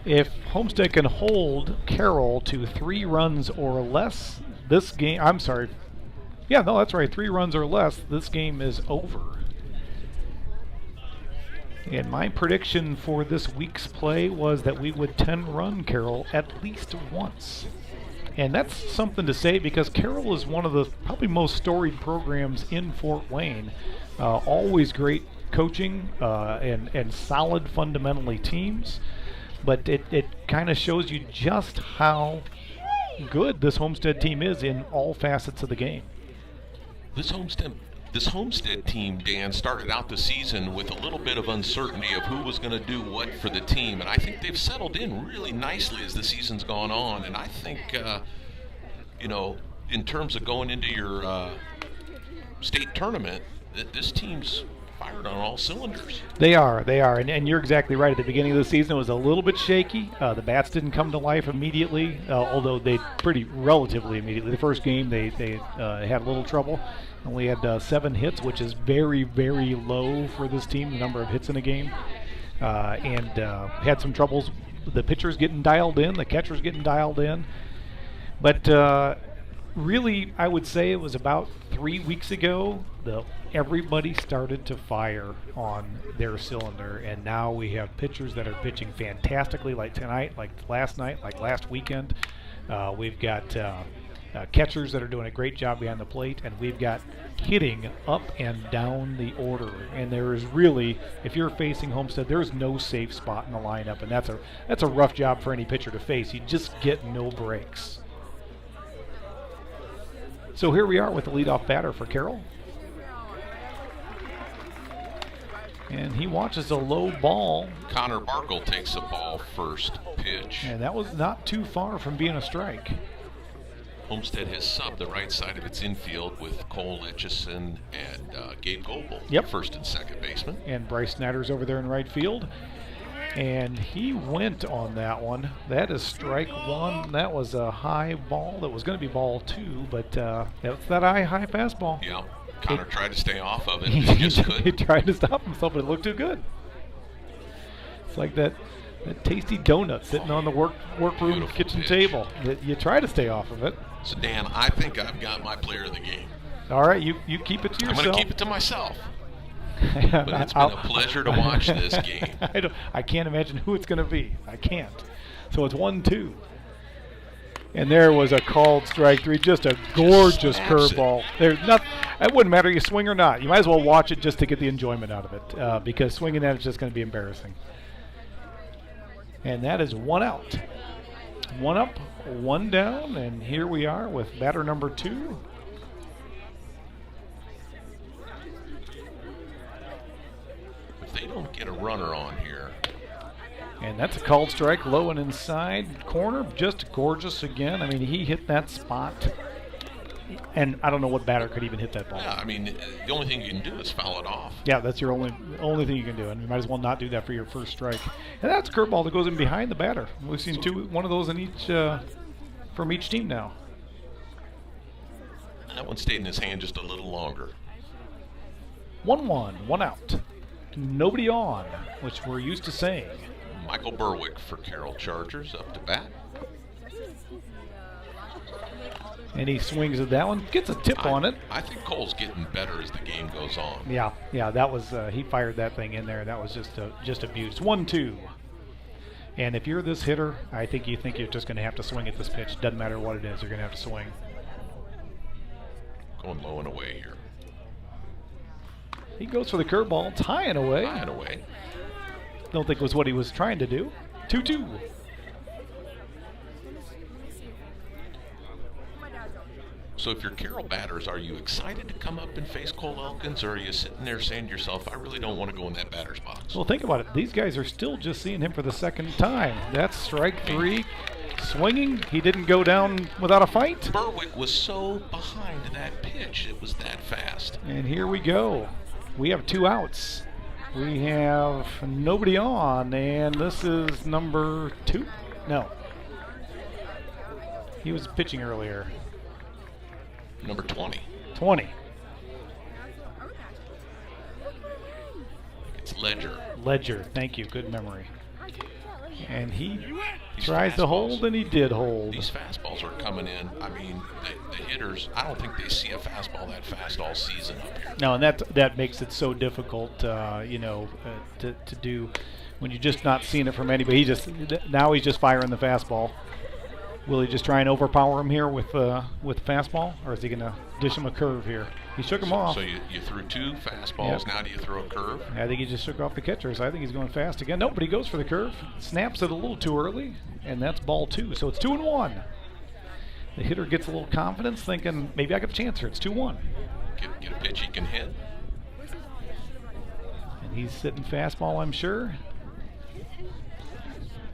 If Homestead can hold Carroll to 3 runs or less, this game, I'm sorry. Yeah, no, that's right. 3 runs or less, this game is over. And my prediction for this week's play was that we would 10-run Carroll at least once. And that's something to say because Carroll is one of the probably most storied programs in Fort Wayne. Always great coaching and solid fundamentally teams. But it kind of shows you just how good this Homestead team is in all facets of the game. This Homestead team, Dan, started out the season with a little bit of uncertainty of who was going to do what for the team, and I think they've settled in really nicely as the season's gone on. And I think, in terms of going into your state tournament, that this team's fired on all cylinders. They are, and you're exactly right. At the beginning of the season, it was a little bit shaky. The bats didn't come to life immediately, although they relatively immediately. The first game, they had a little trouble. Only had 7 hits, which is very, very low for this team, the number of hits in a game. And had some troubles. The pitchers getting dialed in, the catchers getting dialed in. But really, I would say it was about 3 weeks ago everybody started to fire on their cylinder, and now we have pitchers that are pitching fantastically, like tonight, like last night, like last weekend. We've got catchers that are doing a great job behind the plate, and we've got hitting up and down the order. And there is really, if you're facing Homestead, there's no safe spot in the lineup, and that's a rough job for any pitcher to face. You just get no breaks. So here we are with the leadoff batter for Carroll. And he watches a low ball. Connor Barkle takes a ball first pitch. And that was not too far from being a strike. Homestead has subbed the right side of its infield with Cole Etchison and Gabe Goebel, first and second baseman. And Bryce Snyder's over there in right field. And he went on that one. That is strike 1. That was a high ball. That was going to be ball 2, but that's that high fastball. Yeah. Connor tried to stay off of it. He just couldn't. He tried to stop himself, but it looked too good. It's like that tasty donut sitting on the workroom kitchen pitch. table. You try to stay off of it. So, Dan, I think I've got my player of the game. All right, you keep it to yourself. I'm going to keep it to myself. But it's been a pleasure to watch this game. I can't imagine who it's going to be. I can't. So it's 1-2. And there was a called strike 3, just a gorgeous curveball. It wouldn't matter you swing or not. You might as well watch it just to get the enjoyment out of it, because swinging that is just going to be embarrassing. And that is 1 out. 1 up, 1 down, and here we are with batter number 2. If they don't get a runner on here. And that's a called strike, low and inside corner, just gorgeous again. I mean, he hit that spot, and I don't know what batter could even hit that ball. Yeah, I mean, the only thing you can do is foul it off. Yeah, that's your only thing you can do, and you might as well not do that for your first strike. And that's a curveball that goes in behind the batter. We've seen one of those in each from each team now. That one stayed in his hand just a little longer. 1-1, 1 out. Nobody on, which we're used to saying. Michael Berwick for Carroll Chargers up to bat. And he swings at that one, gets a tip on it. I think Cole's getting better as the game goes on. Yeah, that was he fired that thing in there. That was just a beauty. It's 1-2. And if you're this hitter, I think you're just going to have to swing at this pitch. Doesn't matter what it is, you're going to have to swing. Going low and away here. He goes for the curveball. It's high and away. High and away. Don't think it was what he was trying to do. 2-2. So if you're Carroll batters, are you excited to come up and face Cole Elkins, or are you sitting there saying to yourself, I really don't want to go in that batter's box? Well, think about it. These guys are still just seeing him for the second time. That's strike 3. Swinging. He didn't go down without a fight. Berwick was so behind that pitch. It was that fast. And here we go. We have 2 outs. We have nobody on, and this is number 2. No. He was pitching earlier. Number 20. 20. It's Ledger. Ledger, thank you. Good memory. And he These tries to hold, fastballs- and he did hold. These fastballs are coming in. I mean, the hitters, I don't think they see a fastball that fast all season up here. No, and that makes it so difficult, to do when you're just not seeing it from anybody. Now he's just firing the fastball. Will he just try and overpower him here with fastball, or is he going to dish him a curve here? He shook him off. So you threw 2 fastballs. Yep. Now do you throw a curve? I think he just shook off the catcher, so I think he's going fast again. Nope, but he goes for the curve. Snaps it a little too early, and that's ball 2. So it's 2-1. The hitter gets a little confidence, thinking maybe I got a chance here. It's 2-1. Get a pitch he can hit. And he's sitting fastball, I'm sure.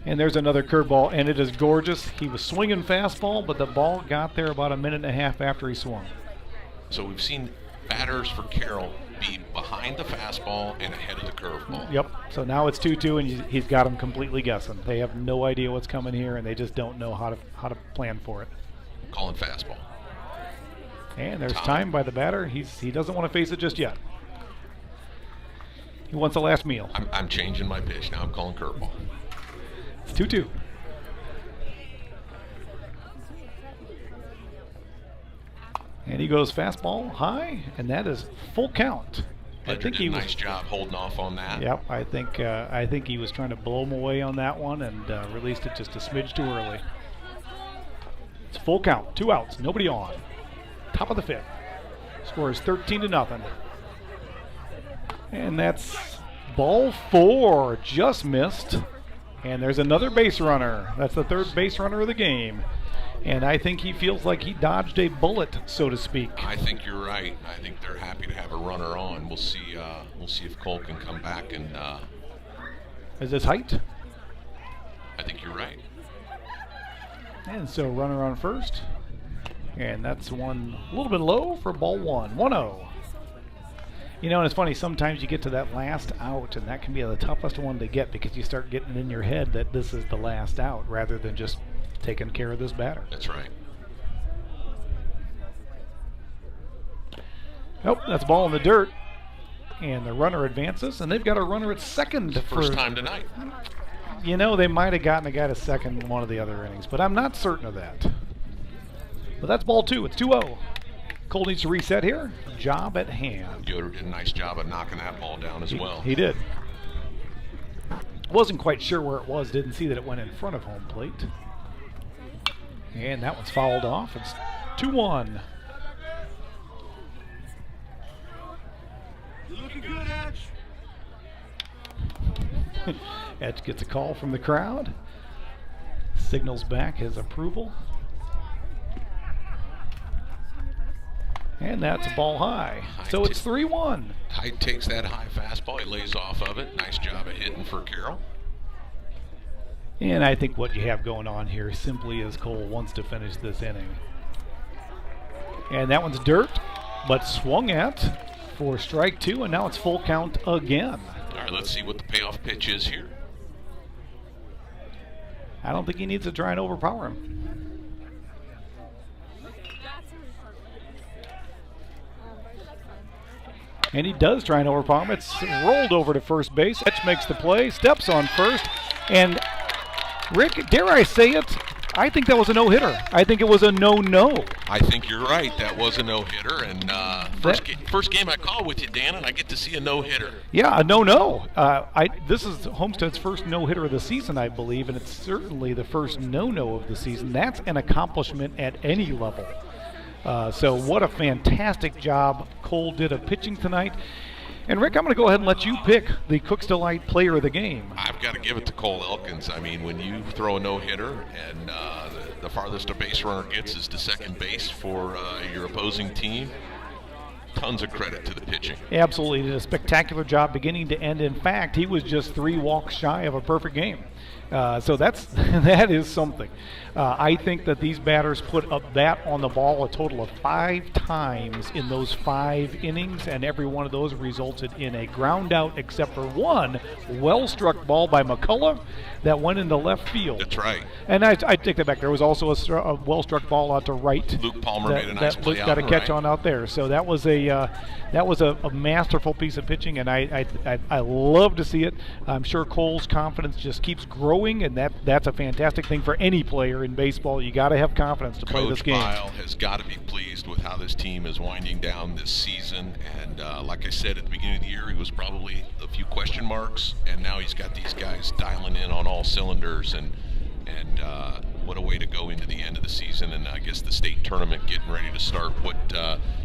And there's another curveball, and it is gorgeous. He was swinging fastball, but the ball got there about a minute and a half after he swung. So we've seen batters for Carroll be behind the fastball and ahead of the curveball. Yep. So now it's 2-2, and he's got them completely guessing. They have no idea what's coming here, and they just don't know how to plan for it. Calling fastball. And there's time by the batter. He doesn't want to face it just yet. He wants the last meal. I'm changing my pitch. Now I'm calling curveball. It's 2-2. And he goes fastball high, and that is full count. Ledger did a nice job holding off on that. Yep, I think he was trying to blow him away on that one and released it just a smidge too early. It's full count, 2 outs, nobody on. Top of the 5th. Score is 13-0. And that's ball 4, just missed. And there's another base runner. That's the 3rd base runner of the game. And I think he feels like he dodged a bullet, so to speak. I think you're right. I think they're happy to have a runner on. We'll see if Cole can come back and. Is this height? I think you're right. And so runner on first. And that's one a little bit low for ball 1. 1-0. You know, and it's funny, sometimes you get to that last out, and that can be the toughest one to get because you start getting in your head that this is the last out rather than just taking care of this batter. That's right. Nope, that's ball in the dirt. And the runner advances, and they've got a runner at second. First time tonight. You know, they might have gotten a guy to second in one of the other innings, but I'm not certain of that. But that's ball 2. It's 2-0. Cole needs to reset here. Job at hand. Yoder did a nice job of knocking that ball down as well. He did. Wasn't quite sure where it was. Didn't see that it went in front of home plate. And that one's fouled off. It's 2-1. You're looking good, Edge. Edge gets a call from the crowd. Signals back his approval. And that's a ball high. So it's 3-1. Hyde takes that high fastball. He lays off of it. Nice job of hitting for Carroll. And I think what you have going on here simply is Cole wants to finish this inning. And that one's dirt, but swung at for strike 2, and now it's full count again. All right, let's see what the payoff pitch is here. I don't think he needs to try and overpower him. And he does try and overpower him. It's rolled over to first base. Etch makes the play, steps on first. And Rick, dare I say it, I think that was a no-hitter. I think it was a no-no. I think you're right. That was a no-hitter. And first game I call with you, Dan, and I get to see a no-hitter. Yeah, a no-no. This is Homestead's first no-hitter of the season, I believe, and it's certainly the first no-no of the season. That's an accomplishment at any level. So what a fantastic job Cole did of pitching tonight. And Rick, I'm going to go ahead and let you pick the Cook's Delight player of the game. I've got to give it to Cole Elkins. I mean, when you throw a no-hitter and the farthest a base runner gets is to second base for your opposing team, tons of credit to the pitching. Absolutely, he did a spectacular job beginning to end. In fact, he was just 3 walks shy of a perfect game. So that is something. I think that these batters put up that on the ball a total of 5 times in those 5 innings, and every one of those resulted in a ground out except for one well-struck ball by McCullough that went into left field. That's right. And I take that back. There was also a well-struck ball out to right. Luke Palmer made a nice play Luke out got a catch right. on out there. So that was a masterful piece of pitching, and I love to see it. I'm sure Cole's confidence just keeps growing, and that's a fantastic thing for any player in baseball. You got to have confidence to play this game. Coach Bile has got to be pleased with how this team is winding down this season. And like I said at the beginning of the year, he was probably a few question marks, and now he's got these guys dialing in on all cylinders. And what a way to go into the end of the season, and I guess the state tournament getting ready to start,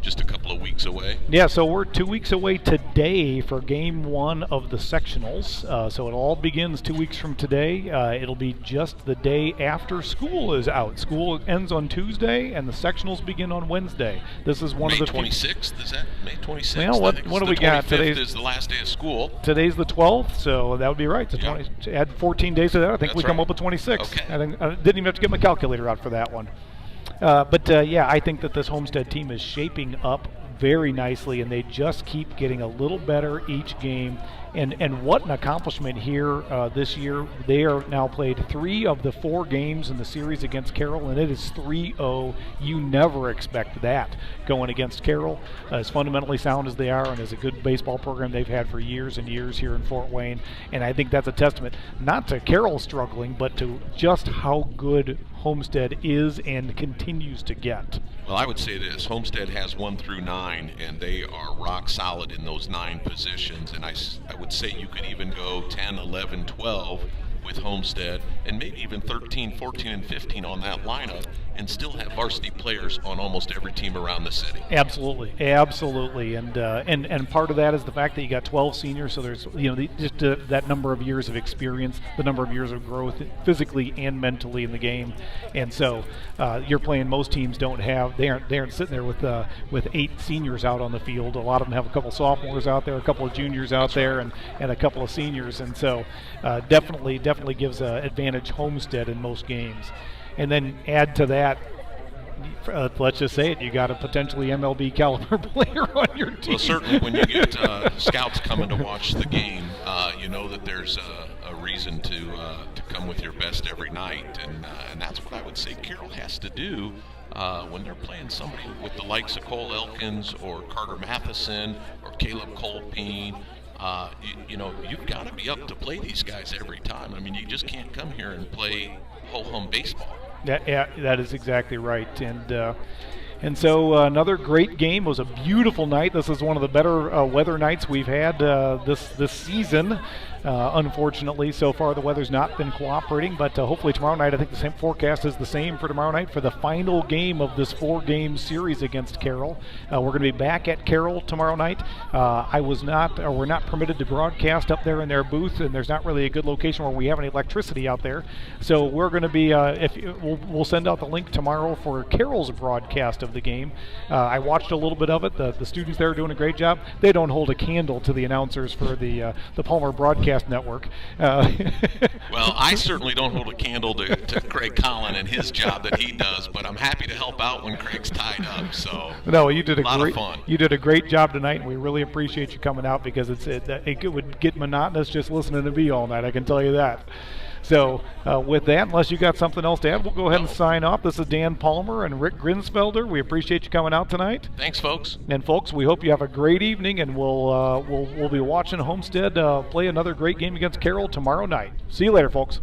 just a couple of weeks away? Yeah, so we're 2 weeks away today for game 1 of the sectionals. So it all begins 2 weeks from today. It'll be just the day after school is out. School ends on Tuesday, and the sectionals begin on Wednesday. This is one May of the 26th, is that May 26th? Well, what do we got? Today's is the last day of school. Today's the 12th, so that would be right. Add 14 days to that. I think we come up with 26. Okay. I didn't even have to get my calculator out for that one. But I think that this Homestead team is shaping up very nicely, and they just keep getting a little better each game. And what an accomplishment here this year. They are now played 3 of the 4 games in the series against Carroll, and it is 3-0. You never expect that going against Carroll, as fundamentally sound as they are and as a good baseball program they've had for years and years here in Fort Wayne. And I think that's a testament not to Carroll struggling, but to just how good Homestead is and continues to get. Well, I would say this. Homestead has 1 through 9, and they are rock solid in those 9 positions. And I would say you could even go 10, 11, 12 with Homestead, and maybe even 13, 14, and 15 on that lineup, and still have varsity players on almost every team around the city. Absolutely, and part of that is the fact that you got 12 seniors, so there's that number of years of experience, the number of years of growth physically and mentally in the game, and so you're playing. Most teams don't have they aren't sitting there with 8 seniors out on the field. A lot of them have a couple sophomores out there, a couple of juniors out there, and a couple of seniors, and so definitely gives an advantage Homestead in most games. And then add to that, let's just say it, you got a potentially MLB caliber player on your team. Well, certainly when you get scouts coming to watch the game, you know that there's a reason to come with your best every night, and that's what I would say Carroll has to do when they're playing somebody with the likes of Cole Elkins or Carter Matheson or Caleb Colpine. You've got to be up to play these guys every time. I mean, you just can't come here and play ho-hum baseball. Yeah, that is exactly right. And so another great game. It was a beautiful night. This is one of the better weather nights we've had this season. Unfortunately, so far the weather's not been cooperating, but hopefully tomorrow night, I think the same forecast is the same for tomorrow night for the final game of this 4-game series against Carroll. We're going to be back at Carroll tomorrow night. We're not permitted to broadcast up there in their booth, and there's not really a good location where we have any electricity out there. So we're going to be, we'll send out the link tomorrow for Carroll's broadcast of the game. I watched a little bit of it. The students there are doing a great job. They don't hold a candle to the announcers for the Palmer Broadcast Network. Well, I certainly don't hold a candle to Craig Collin and his job that he does, but I'm happy to help out when Craig's tied up. So no, you did a lot great of fun. You did a great job tonight, and we really appreciate you coming out because it would get monotonous just listening to me all night. I can tell you that. So with that, unless you got something else to add, we'll go ahead and sign off. This is Dan Palmer and Rick Grinsfelder. We appreciate you coming out tonight. Thanks, folks. And folks, we hope you have a great evening, and we'll be watching Homestead play another great game against Carroll tomorrow night. See you later, folks.